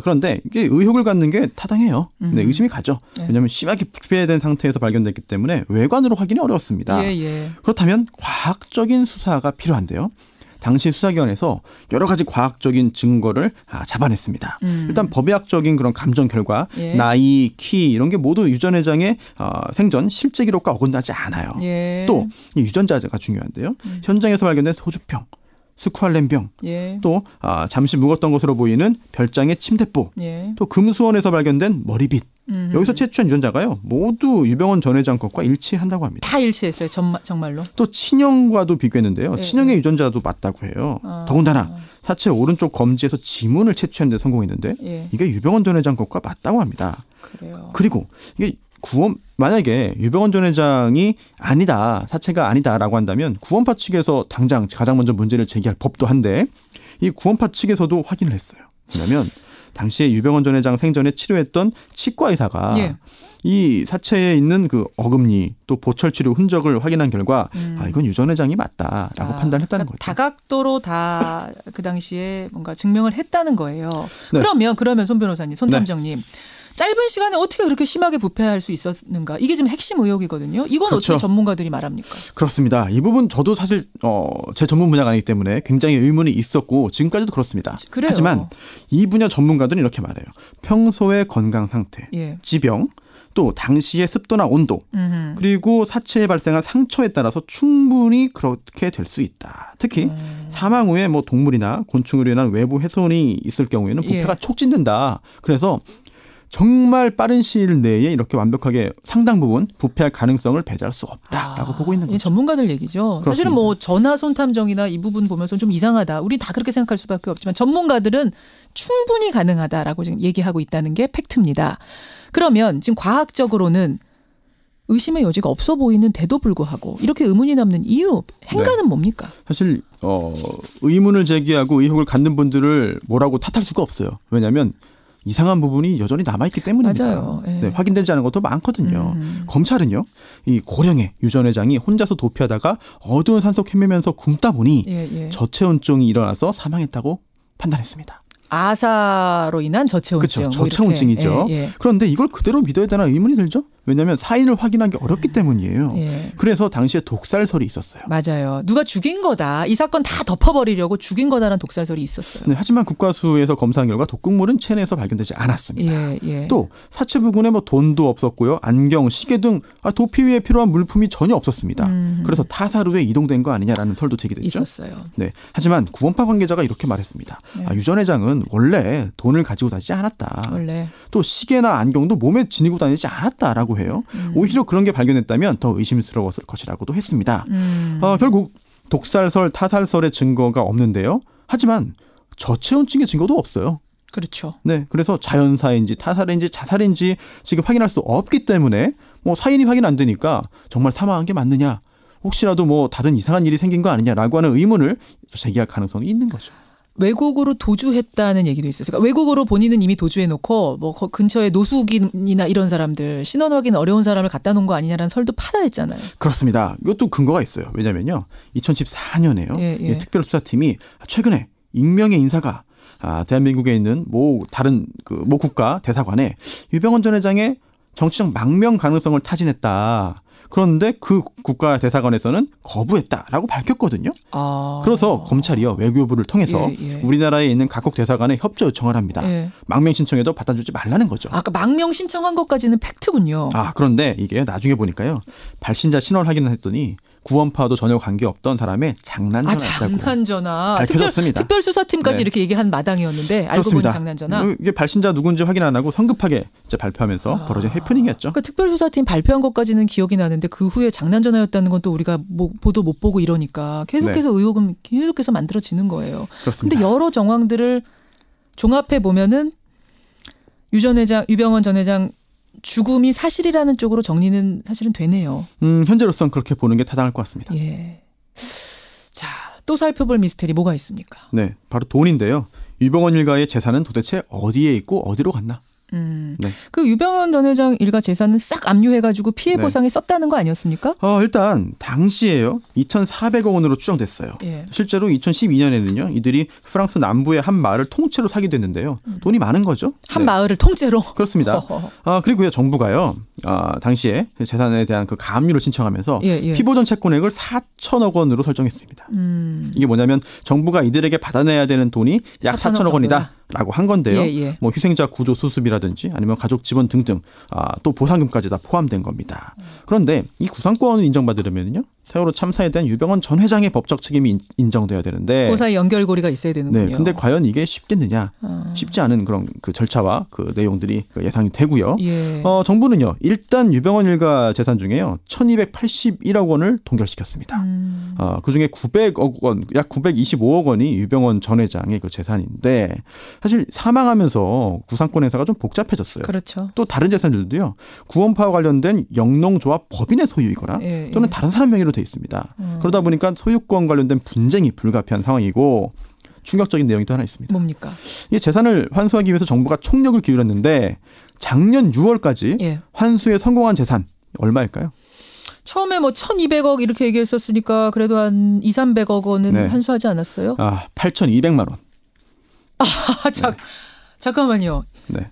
그런데 이게 의혹을 갖는 게 타당해요. 네, 의심이 가죠. 네. 왜냐하면 심하게 부패된 상태에서 발견됐기 때문에 외관으로 확인이 어려웠습니다. 예. 그렇다면 과학적인 수사가 필요한데요. 당시 수사기관에서 여러 가지 과학적인 증거를 잡아냈습니다. 일단 법의학적인 그런 감정 결과, 예. 나이, 키 이런 게 모두 유 전 회장의 생전 실제 기록과 어긋나지 않아요. 예. 또 유전자가 중요한데요. 현장에서 발견된 소주병, 스쿠알렌병, 예. 또 잠시 묵었던 것으로 보이는 별장의 침대보, 예. 또 금수원에서 발견된 머리빗. 여기서 채취한 유전자가요, 모두 유병헌 전 회장 것과 일치한다고 합니다. 다 일치했어요, 정말로. 또 친형과도 비교했는데요. 예. 친형의 유전자도 맞다고 해요. 더군다나 사체 오른쪽 검지에서 지문을 채취하는 데 성공했는데 예. 이게 유병헌 전 회장 것과 맞다고 합니다. 그래요. 그리고 이게 만약에 유병헌 전 회장이 아니다, 사체가 아니다라고 한다면 구원파 측에서 당장 가장 먼저 문제를 제기할 법도 한데 이 구원파 측에서도 확인을 했어요. 왜냐하면 당시에 유병헌 전 회장 생전에 치료했던 치과 의사가 예. 이 사체에 있는 그 어금니 또 보철 치료 흔적을 확인한 결과 이건 유 전 회장이 맞다라고 판단했다는 그러니까 거죠. 다각도로 다 그 당시에 뭔가 증명을 했다는 거예요. 네. 그러면 손 변호사님, 손 탐정님. 네. 짧은 시간에 어떻게 그렇게 심하게 부패할 수 있었는가? 이게 지금 핵심 의혹이거든요. 이건 그렇죠. 어떻게 전문가들이 말합니까? 그렇습니다. 이 부분 저도 사실 제 전문 분야가 아니기 때문에 굉장히 의문이 있었고 지금까지도 그렇습니다. 그래요. 하지만 이 분야 전문가들은 이렇게 말해요. 평소의 건강 상태, 예. 지병, 또 당시의 습도나 온도, 그리고 사체에 발생한 상처에 따라서 충분히 그렇게 될 수 있다. 특히 사망 후에 뭐 동물이나 곤충으로 인한 외부 훼손이 있을 경우에는 부패가 예. 촉진된다. 그래서 정말 빠른 시일 내에 이렇게 완벽하게 상당 부분 부패할 가능성을 배제할 수 없다라고 보고 있는 거죠. 전문가들 얘기죠. 그렇습니다. 사실은 뭐 전화 손탐정이나 이 부분 보면서 좀 이상하다. 우리 다 그렇게 생각할 수밖에 없지만 전문가들은 충분히 가능하다라고 지금 얘기하고 있다는 게 팩트입니다. 그러면 지금 과학적으로는 의심의 여지가 없어 보이는데도 불구하고 이렇게 의문이 남는 이유, 행간은 네. 뭡니까? 사실 의문을 제기하고 의혹을 갖는 분들을 뭐라고 탓할 수가 없어요. 왜냐하면 이상한 부분이 여전히 남아있기 때문입니다. 맞아요. 예. 네, 확인되지 않은 것도 많거든요. 검찰은요, 이 고령의 유 전 회장이 혼자서 도피하다가 어두운 산속 헤매면서 굶다 보니 저체온증이 일어나서 사망했다고 판단했습니다. 아사로 인한 저체온증. 그렇죠. 저체온증이죠. 그런데 이걸 그대로 믿어야 되나 의문이 들죠. 왜냐하면 사인을 확인한 게 어렵기 때문이에요. 그래서 당시에 독살설이 있었어요. 맞아요. 누가 죽인 거다. 이 사건 다 덮어버리려고 죽인 거다라는 독살설이 있었어요. 네, 하지만 국과수에서 검사한 결과 독극물은 체내에서 발견되지 않았습니다. 또 사체 부근에 뭐 돈도 없었고요. 안경, 시계 등 도피 위에 필요한 물품이 전혀 없었습니다. 그래서 타사로에 이동된 거 아니냐라는 설도 제기됐죠. 있었어요. 네, 하지만 구원파 관계자가 이렇게 말했습니다. 유 전 회장은 원래 돈을 가지고 다니지 않았다. 원래. 또 시계나 안경도 몸에 지니고 다니지 않았다라고 해요. 오히려 그런 게 발견됐다면 더 의심스러웠을 것이라고도 했습니다. 결국 독살설, 타살설의 증거가 없는데요. 하지만 저체온증의 증거도 없어요. 그렇죠. 네, 그래서 자연사인지 타살인지 자살인지 지금 확인할 수 없기 때문에 뭐 사인이 확인 안 되니까 정말 사망한 게 맞느냐, 혹시라도 뭐 다른 이상한 일이 생긴 거 아니냐라고 하는 의문을 제기할 가능성이 있는 거죠. 외국으로 도주했다는 얘기도 있어요. 그러니까 외국으로 본인은 이미 도주해놓고 뭐 근처에 노숙인이나 이런 사람들 신원 확인 어려운 사람을 갖다 놓은 거 아니냐라는 설도 파다했잖아요. 그렇습니다. 이것도 근거가 있어요. 왜냐면요. 2014년에요. 특별수사팀이 최근에 익명의 인사가 대한민국에 있는 다른 모 국가 대사관에 유병헌 전 회장의 정치적 망명 가능성을 타진했다. 그런데 그 국가 대사관에서는 거부했다라고 밝혔거든요. 그래서 검찰이요 외교부를 통해서 우리나라에 있는 각국 대사관에 협조 요청을 합니다. 망명 신청에도 받아주지 말라는 거죠. 아까 망명 신청한 것까지는 팩트군요. 그런데 이게 나중에 보니까요 발신자 신원 확인을 했더니 구원파와도 전혀 관계없던 사람의 장난전화였다고 장난전화. 밝혀졌습니다. 특별수사팀까지 이렇게 얘기한 마당이었는데 알고 보니 장난전화. 이게 발신자 누군지 확인 안 하고 성급하게 이제 발표하면서 벌어진 해프닝이었죠. 그러니까 특별수사팀 발표한 것까지는 기억이 나는데 그 후에 장난전화였다는 건 또 우리가 보도 못 보고 이러니까 계속해서 의혹은 계속해서 만들어지는 거예요. 그렇습니다. 근데 여러 정황들을 종합해 보면은 유병헌 전 회장 죽음이 사실이라는 쪽으로 정리는 사실은 되네요. 현재로선 그렇게 보는 게 타당할 것 같습니다. 자, 또 살펴볼 미스테리 뭐가 있습니까? 네, 바로 돈인데요. 유병헌 일가의 재산은 도대체 어디에 있고 어디로 갔나? 그 유병헌 전 회장 일가 재산은 싹 압류해가지고 피해 보상에 썼다는 거 아니었습니까? 일단 당시에요 2,400억 원으로 추정됐어요. 실제로 2012년에는요 이들이 프랑스 남부의 한 마을을 통째로 사게 됐는데요. 돈이 많은 거죠. 한 마을을 통째로? 그렇습니다. 그리고요 정부가요 당시에 재산에 대한 그 가압류를 신청하면서 피보전 채권액을 4천억 원으로 설정했습니다. 이게 뭐냐면 정부가 이들에게 받아내야 되는 돈이 약 4천억 원이다. 라고 한 건데요. 뭐 희생자 구조 수습이라든지 아니면 가족 지원 등등 또 보상금까지 다 포함된 겁니다. 그런데 이 구상권을 인정받으려면요. 세월호 참사에 대한 유병헌 전 회장의 법적 책임이 인정돼야 되는데 그 사이 연결고리가 있어야 되는군요. 네, 근데 과연 이게 쉽겠느냐? 쉽지 않은 그런 그 절차와 그 내용들이 예상이 되고요. 정부는요. 일단 유병헌 일가 재산 중에요. 1,281억 원을 동결시켰습니다. 그중에 900억 원, 약 925억 원이 유병헌 전 회장의 그 재산인데 사실 사망하면서 구상권 행사가 좀 복잡해졌어요. 그렇죠. 또 다른 재산들도요. 구원파와 관련된 영농조합 법인의 소유이거나 또는 다른 사람 명의로 돼 있습니다. 그러다 보니까 소유권 관련된 분쟁이 불가피한 상황이고 충격적인 내용이 또 하나 있습니다. 뭡니까? 이 재산을 환수하기 위해서 정부가 총력을 기울였는데 작년 6월까지 환수에 성공한 재산 얼마일까요? 처음에 뭐 1,200억 이렇게 얘기했었으니까 그래도 한 2,300억 원은 환수하지 않았어요? 8,200만 원. 잠깐만요. 네.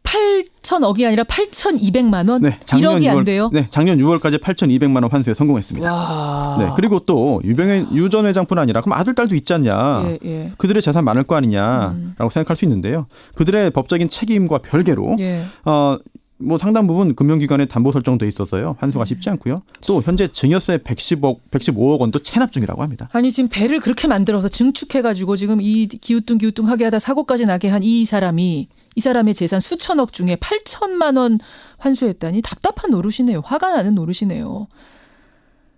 8,000억이 아니라 8,200만 원? 1억이 안 돼요? 네, 작년 6월까지 8,200만 원 환수에 성공했습니다. 네, 그리고 또 유 전 회장뿐 아니라 그럼 아들, 딸도 있지 않냐. 그들의 재산 많을 거 아니냐라고 생각할 수 있는데요. 그들의 법적인 책임과 별개로 뭐 상당 부분 금융기관에 담보 설정돼 있어서요. 환수가 쉽지 않고요. 또 현재 증여세 115억 원도 체납 중이라고 합니다. 아니 지금 배를 그렇게 만들어서 증축해가지고 지금 이 기우뚱기우뚱하게 하다 사고까지 나게 한 이 사람의 재산 수천억 중에 8천만 원 환수했다니 답답한 노릇이네요. 화가 나는 노릇이네요.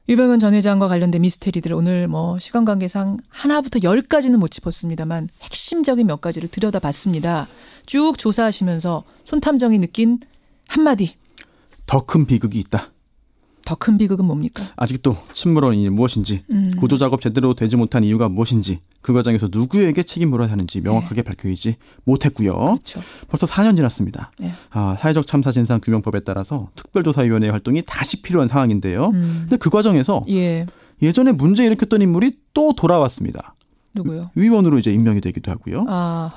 유병헌 전 회장과 관련된 미스테리들 오늘 뭐 시간 관계상 하나부터 10까지는 못 짚었습니다만 핵심적인 몇 가지를 들여다봤습니다. 쭉 조사하시면서 손탐정이 느낀 한마디. 더 큰 비극이 있다. 더 큰 비극은 뭡니까? 아직도 침몰원이 무엇인지 구조작업 제대로 되지 못한 이유가 무엇인지 그 과정에서 누구에게 책임을 물어야 하는지 명확하게 밝혀지지 못했고요. 그렇죠. 벌써 4년 지났습니다. 사회적 참사 진상 규명법에 따라서 특별조사위원회 활동이 다시 필요한 상황인데요. 근데 그 과정에서 예전에 문제 일으켰던 인물이 또 돌아왔습니다. 누구요? 위원으로 이제 임명이 되기도 하고요.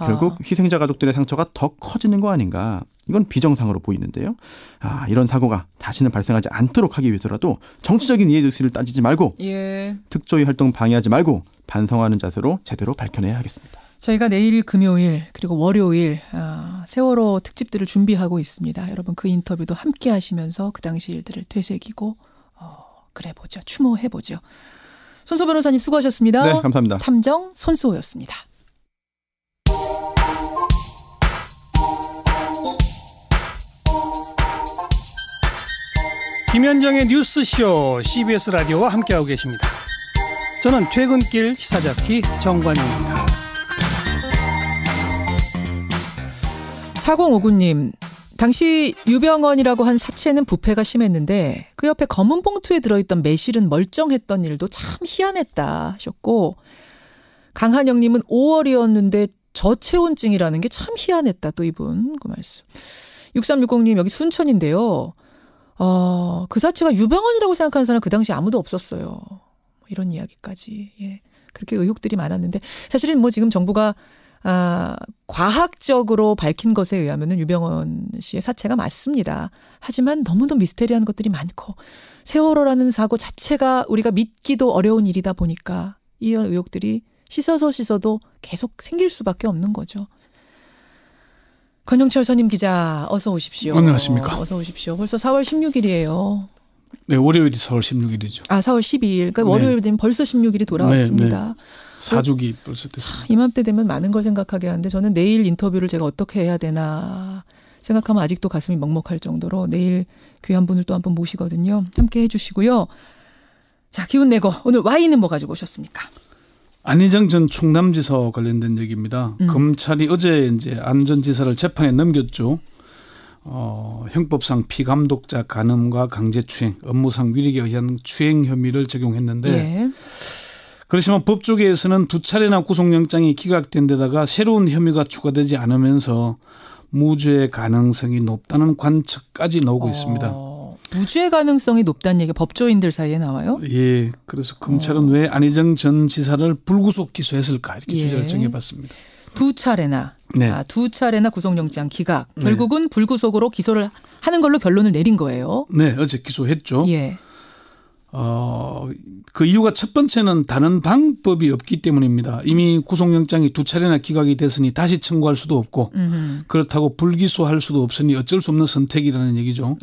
결국 희생자 가족들의 상처가 더 커지는 거 아닌가. 이건 비정상으로 보이는데요. 이런 사고가 다시는 발생하지 않도록 하기 위해서라도 정치적인 이해득실을 따지지 말고 특조위 활동 방해하지 말고 반성하는 자세로 제대로 밝혀내야 하겠습니다. 저희가 내일 금요일 그리고 월요일 세월호 특집들을 준비하고 있습니다. 여러분 그 인터뷰도 함께 하시면서 그 당시 일들을 되새기고 그래보죠. 추모해보죠. 손수호 변호사님 수고하셨습니다. 네, 감사합니다. 탐정 손수호였습니다. 김현정의 뉴스쇼 CBS 라디오와 함께하고 계십니다. 저는 퇴근길 시사자키 정관용입니다. 4059님. 당시 유병헌이라고 한 사체는 부패가 심했는데 그 옆에 검은 봉투에 들어있던 매실은 멀쩡했던 일도 참 희한했다 하셨고 강한영님은 5월이었는데 저체온증이라는 게 참 희한했다. 또 이분 그 말씀. 6360님 여기 순천인데요. 그 자체가 유병원이라고 생각하는 사람 그 당시 아무도 없었어요. 이런 이야기까지. 예. 그렇게 의혹들이 많았는데 사실은 뭐 지금 정부가 과학적으로 밝힌 것에 의하면은 유병원 씨의 사체가 맞습니다. 하지만 너무도 미스테리한 것들이 많고 세월호라는 사고 자체가 우리가 믿기도 어려운 일이다 보니까 이런 의혹들이 씻어도 계속 생길 수밖에 없는 거죠. 권영철 선임 기자 어서 오십시오. 안녕하십니까. 어서 오십시오. 벌써 4월 16일이에요. 네, 월요일이 4월 16일이죠. 4월 12일. 그러니까 월요일 되면 벌써 16일이 돌아왔습니다. 네. 4주기 벌써 됐습니다. 이맘때 되면 많은 걸 생각하게 하는데 저는 내일 인터뷰를 제가 어떻게 해야 되나 생각하면 아직도 가슴이 먹먹할 정도로 내일 귀한 분을 또 한 분 모시거든요. 함께 해주시고요. 자, 기운 내고 오늘 Y는 뭐 가지고 오셨습니까? 안희정 전 충남지사 관련된 얘기입니다. 검찰이 어제 이제 안 전 지사를 재판에 넘겼죠. 형법상 피감독자 간음과 강제추행, 업무상 위력에 의한 추행 혐의를 적용했는데 예. 그렇지만 법조계에서는 2차례나 구속영장이 기각된 데다가 새로운 혐의가 추가되지 않으면서 무죄 가능성이 높다는 관측까지 나오고 있습니다. 무죄 가능성이 높다는 얘기가 법조인들 사이에 나와요? 예. 그래서 검찰은 왜 안희정 전 지사를 불구속 기소했을까 이렇게 주제를 정해봤습니다. 2차례나. 네. 2차례나 구속영장 기각. 결국은 불구속으로 기소를 하는 걸로 결론을 내린 거예요. 네. 어제 기소했죠. 예. 그 이유가 첫 번째는 다른 방법이 없기 때문입니다. 이미 구속영장이 2차례나 기각이 됐으니 다시 청구할 수도 없고 그렇다고 불기소할 수도 없으니 어쩔 수 없는 선택이라는 얘기죠.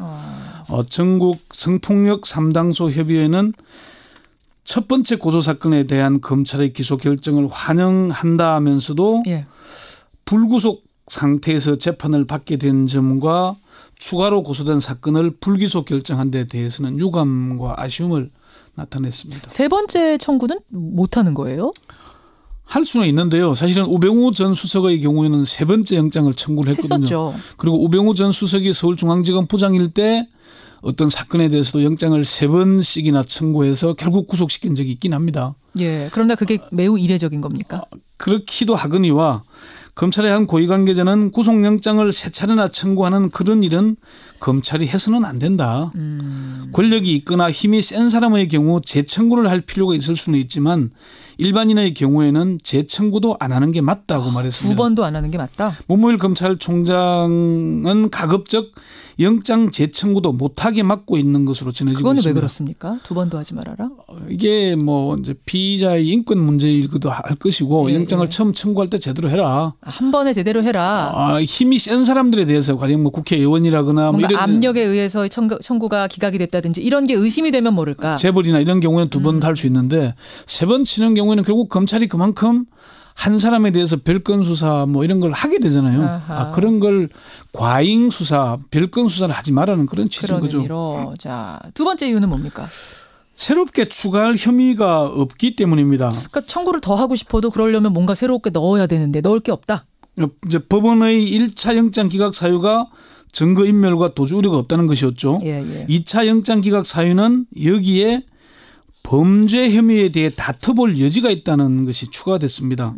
전국 성폭력 3당소 협의회는 첫 번째 고소 사건에 대한 검찰의 기소 결정을 환영한다 하면서도 불구속 상태에서 재판을 받게 된 점과 추가로 고소된 사건을 불기소 결정한 데 대해서는 유감과 아쉬움을 나타냈습니다. 세 번째 청구는 못하는 거예요? 할 수는 있는데요. 사실은 우병우 전 수석의 경우에는 세 번째 영장을 청구를 했거든요. 했었죠. 그리고 우병우 전 수석이 서울중앙지검 부장일 때 어떤 사건에 대해서도 영장을 3번씩이나 청구해서 결국 구속시킨 적이 있긴 합니다. 예. 그러나 그게 매우 이례적인 겁니까? 그렇기도 하거니와 검찰의 한 고위 관계자는 구속영장을 3차례나 청구하는 그런 일은 검찰이 해서는 안 된다. 권력이 있거나 힘이 센 사람의 경우 재청구를 할 필요가 있을 수는 있지만 일반인의 경우에는 재청구도 안 하는 게 맞다고 말했습니다. 2번도 안 하는 게 맞다? 문무일 검찰총장은 가급적 영장 재청구도 못하게 막고 있는 것으로 전해지고 그거는 있습니다. 왜 그렇습니까? 2번도 하지 말아라? 이게 뭐 이제 피의자의 인권 문제이기도 할 것이고 영장을 처음 청구할 때 제대로 해라. 한 번에 제대로 해라. 힘이 센 사람들에 대해서 가령 뭐 국회의원이라거나 뭐 이런 압력에 의해서 청구가 기각이 됐다든지 이런 게 의심이 되면 모를까. 재벌이나 이런 경우에는 2번 할 수 있는데 3번 치는 경우에는 결국 검찰이 그만큼 한 사람에 대해서 별건 수사 뭐 이런 걸 하게 되잖아요. 그런 걸 과잉 수사, 별건 수사를 하지 말라는 그런 취지인 거죠. 의미로. 자, 두 번째 이유는 뭡니까? 새롭게 추가할 혐의가 없기 때문입니다. 그러니까 청구를 더 하고 싶어도 그러려면 뭔가 새롭게 넣어야 되는데 넣을 게 없다. 이제 법원의 1차 영장 기각 사유가 증거인멸과 도주 우려가 없다는 것이었죠. 2차 영장 기각 사유는 여기에 범죄 혐의에 대해 다퉈볼 여지가 있다는 것이 추가됐습니다.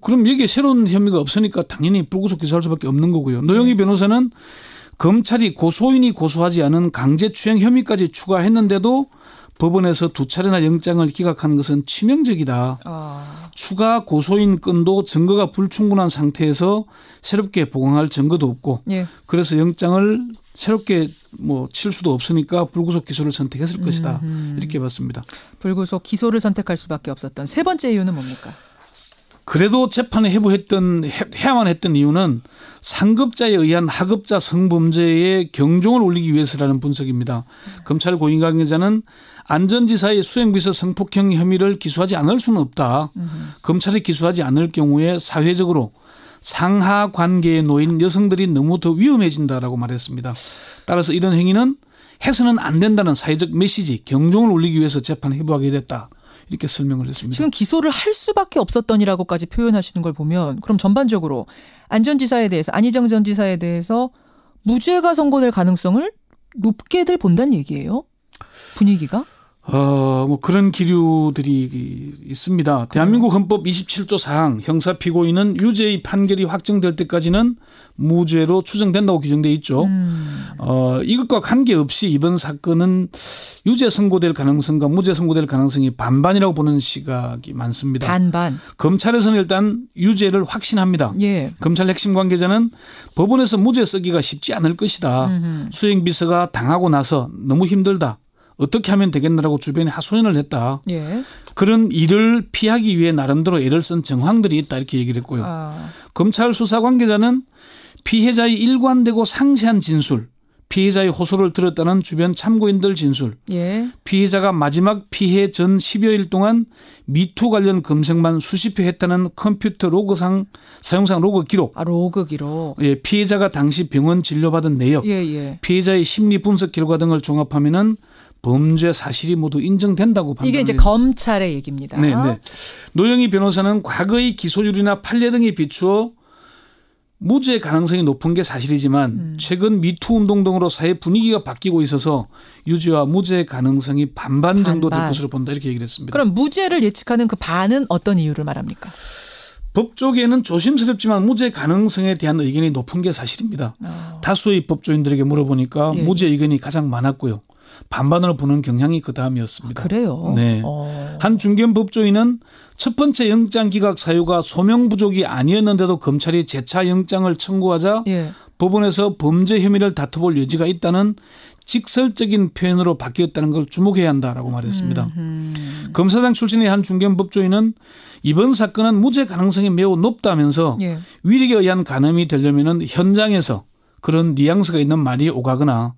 그럼 여기에 새로운 혐의가 없으니까 당연히 불구속 기소할 수밖에 없는 거고요. 노영희 변호사는 검찰이 고소인이 고소하지 않은 강제추행 혐의까지 추가했는데도 법원에서 2차례나 영장을 기각한 것은 치명적이다. 추가 고소인 건도 증거가 불충분한 상태에서 새롭게 보강할 증거도 없고 그래서 영장을 새롭게 뭐 칠 수도 없으니까 불구속 기소를 선택했을 것이다. 이렇게 봤습니다. 불구속 기소를 선택할 수밖에 없었던 세 번째 이유는 뭡니까? 그래도 재판에 해야만 했던 이유는 상급자에 의한 하급자 성범죄에 경종을 울리기 위해서라는 분석입니다. 검찰 고위 관계자는 안전지사의 수행비서 성폭행 혐의를 기소하지 않을 수는 없다. 검찰이 기소하지 않을 경우에 사회적으로 상하 관계에 놓인 여성들이 너무 더 위험해진다라고 말했습니다. 따라서 이런 행위는 해서는 안 된다는 사회적 메시지, 경종을 울리기 위해서 재판에 회부하게 됐다. 이렇게 설명을 했습니다. 지금 기소를 할 수밖에 없었던이라고까지 표현하시는 걸 보면 그럼 전반적으로 안 전 지사에 대해서 안희정 전 지사에 대해서 무죄가 선고될 가능성을 높게들 본다는 얘기예요? 분위기가? 뭐 그런 기류들이 있습니다. 대한민국 헌법 27조 4항 형사 피고인은 유죄의 판결이 확정될 때까지는 무죄로 추정된다고 규정돼 있죠. 이것과 관계없이 이번 사건은 유죄 선고될 가능성과 무죄 선고될 가능성이 반반이라고 보는 시각이 많습니다. 반반. 검찰에서는 일단 유죄를 확신합니다. 예. 검찰 핵심 관계자는 법원에서 무죄 쓰기가 쉽지 않을 것이다. 수행비서가 당하고 나서 너무 힘들다. 어떻게 하면 되겠나라고 주변에 하소연을 했다. 예. 그런 일을 피하기 위해 나름대로 애를 쓴 정황들이 있다 이렇게 얘기를 했고요. 검찰 수사 관계자는 피해자의 일관되고 상세한 진술, 피해자의 호소를 들었다는 주변 참고인들 진술, 예. 피해자가 마지막 피해 전 10여일 동안 미투 관련 검색만 수십 회 했다는 컴퓨터 로그상 사용상 로그 기록. 로그 기록. 예, 피해자가 당시 병원 진료받은 내역, 예. 피해자의 심리 분석 결과 등을 종합하면은 범죄 사실이 모두 인정된다고 판단합니다. 이게 이제 검찰의 얘기입니다. 네. 노영희 변호사는 과거의 기소율이나 판례 등에 비추어 무죄 가능성이 높은 게 사실이지만 최근 미투 운동 등으로 사회 분위기가 바뀌고 있어서 유죄와 무죄 가능성이 반반 정도 될 것으로 본다 이렇게 얘기를 했습니다. 그럼 무죄를 예측하는 그 반은 어떤 이유를 말합니까? 법조계는 조심스럽지만 무죄 가능성에 대한 의견이 높은 게 사실입니다. 다수의 법조인들에게 물어보니까 무죄 의견이 가장 많았고요. 반반으로 보는 경향이 그다음이었습니다. 그래요? 네. 한 중견 법조인은 첫 번째 영장 기각 사유가 소명 부족이 아니었는데도 검찰이 재차 영장을 청구하자 법원에서 범죄 혐의를 다퉈볼 여지가 있다는 직설적인 표현으로 바뀌었다는 걸 주목해야 한다라고 말했습니다. 검사장 출신의 한 중견 법조인은 이번 사건은 무죄 가능성이 매우 높다면서 위력에 의한 간음이 되려면 현장에서 그런 뉘앙스가 있는 말이 오가거나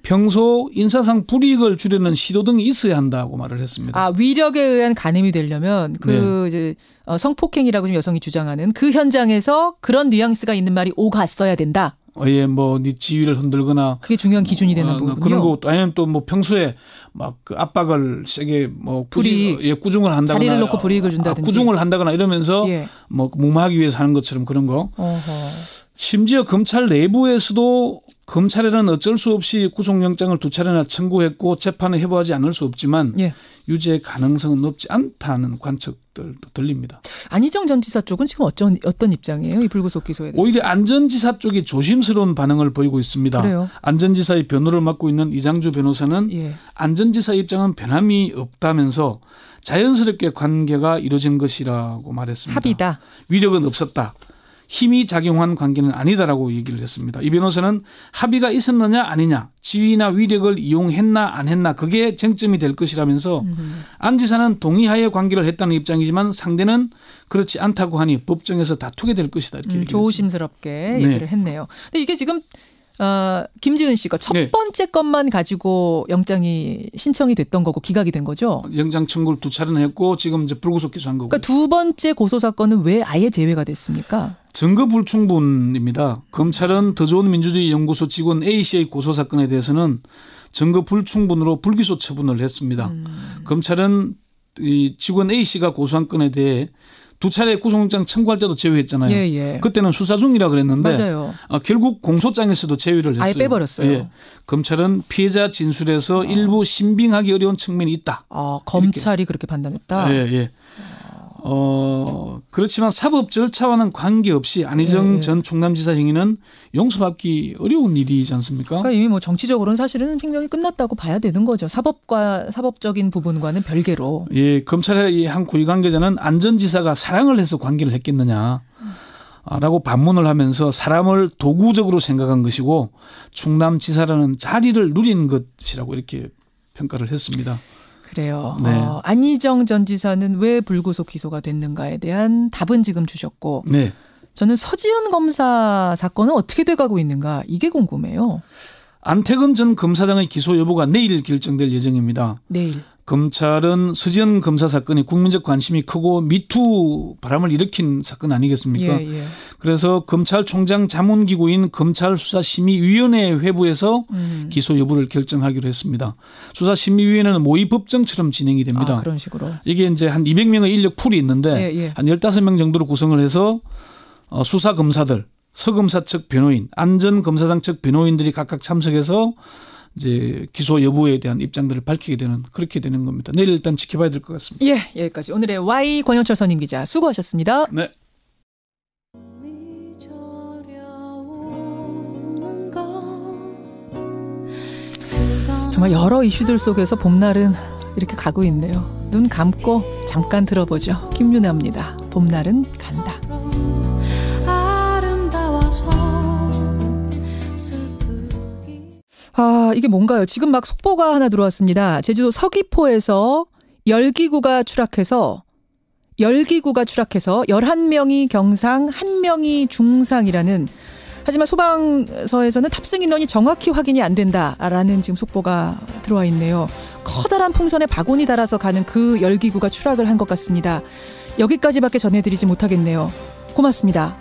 평소 인사상 불이익을 주려는 시도 등이 있어야 한다고 말을 했습니다. 위력에 의한 간음이 되려면 이제 성폭행이라고 좀 여성이 주장하는 그 현장에서 그런 뉘앙스가 있는 말이 오갔어야 된다. 네 지위를 흔들거나 그게 중요한 기준이 되는 부분이요. 그런 거 아니면 또 뭐 평소에 막 그 압박을 세게 불이익, 꾸중을 한다거나 자리를 놓고 불이익을 준다든지 꾸중을 한다거나 이러면서 뭐 무마하기 위해서 하는 것처럼 그런 거. 심지어 검찰 내부에서도 검찰에는 어쩔 수 없이 구속영장을 2차례나 청구했고 재판을 해부하지 않을 수 없지만 유죄 가능성은 높지 않다는 관측들도 들립니다. 안희정 전 지사 쪽은 지금 어떤 입장이에요? 이 불구속 기소에 대해서. 오히려 안 전 지사 쪽이 조심스러운 반응을 보이고 있습니다. 그래요? 안 전 지사의 변호를 맡고 있는 이장주 변호사는 안 전 지사 입장은 변함이 없다면서 자연스럽게 관계가 이루어진 것이라고 말했습니다. 합의다. 위력은 없었다. 힘이 작용한 관계는 아니다라고 얘기를 했습니다. 이 변호사는 합의가 있었느냐 아니냐, 지위나 위력을 이용했나 안 했나 그게 쟁점이 될 것이라면서 안 지사는 동의하에 관계를 했다는 입장이지만 상대는 그렇지 않다고 하니 법정에서 다투게 될 것이다 이렇게 얘기를 조심스럽게 얘기를 했네요. 근데 이게 지금 김지은 씨가 첫 번째 것만 가지고 영장이 신청이 됐던 거고 기각이 된 거죠? 영장 청구를 2차례는 했고 지금 이제 불구속 기소한 거고. 그러니까 두 번째 고소 사건은 왜 아예 제외가 됐습니까? 증거 불충분입니다. 검찰은 더 좋은 민주주의 연구소 직원 A씨의 고소 사건에 대해서는 증거 불충분으로 불기소 처분을 했습니다. 검찰은 이 직원 A씨가 고소한 건에 대해 2차례 구속영장 청구할 때도 제외했잖아요. 그때는 수사 중이라 그랬는데 맞아요. 결국 공소장에서도 제외를 했어요. 아예 빼버렸어요. 검찰은 피해자 진술에서 일부 신빙하기 어려운 측면이 있다. 검찰이 이렇게. 그렇게 판단했다. 그렇지만 사법 절차와는 관계없이 안희정 전 충남지사 행위는 용서받기 어려운 일이지 않습니까? 그러니까 이미 뭐 정치적으로는 사실은 횡령이 끝났다고 봐야 되는 거죠. 사법적인 부분과는 별개로. 검찰의 한 고위 관계자는 안 전 지사가 사랑을 해서 관계를 했겠느냐. 라고 반문을 하면서 사람을 도구적으로 생각한 것이고 충남지사라는 자리를 누린 것이라고 이렇게 평가를 했습니다. 그래요. 안희정 전 지사는 왜 불구속 기소가 됐는가에 대한 답은 지금 주셨고 저는 서지현 검사 사건은 어떻게 돼가고 있는가 이게 궁금해요. 안태근 전 검사장의 기소 여부가 내일 결정될 예정입니다. 내일. 검찰은 서지현 검사 사건이 국민적 관심이 크고 미투 바람을 일으킨 사건 아니겠습니까? 그래서 검찰총장 자문기구인 검찰수사심의위원회 회부에서 기소 여부를 결정하기로 했습니다. 수사심의위원회는 모의 법정처럼 진행이 됩니다. 그런 식으로. 이게 이제 한 200명의 인력 풀이 있는데 한 15명 정도로 구성을 해서 수사검사들, 서검사 측 변호인, 안 전 검사장 측 변호인들이 각각 참석해서 이제 기소 여부에 대한 입장들을 밝히게 되는 그렇게 되는 겁니다. 내일 일단 지켜봐야 될 것 같습니다. 예, 여기까지 오늘의 Y 권영철 선임 기자 수고하셨습니다. 네. 정말 여러 이슈들 속에서 봄날은 이렇게 가고 있네요. 눈 감고 잠깐 들어보죠. 김유나입니다. 봄날은 간다. 이게 뭔가요? 지금 막 속보가 하나 들어왔습니다. 제주도 서귀포에서 열기구가 추락해서 11명이 경상, 1명이 중상이라는, 하지만 소방서에서는 탑승 인원이 정확히 확인이 안 된다라는 지금 속보가 들어와 있네요. 커다란 풍선에 바구니 달아서 가는 그 열기구가 추락을 한 것 같습니다. 여기까지밖에 전해드리지 못하겠네요. 고맙습니다.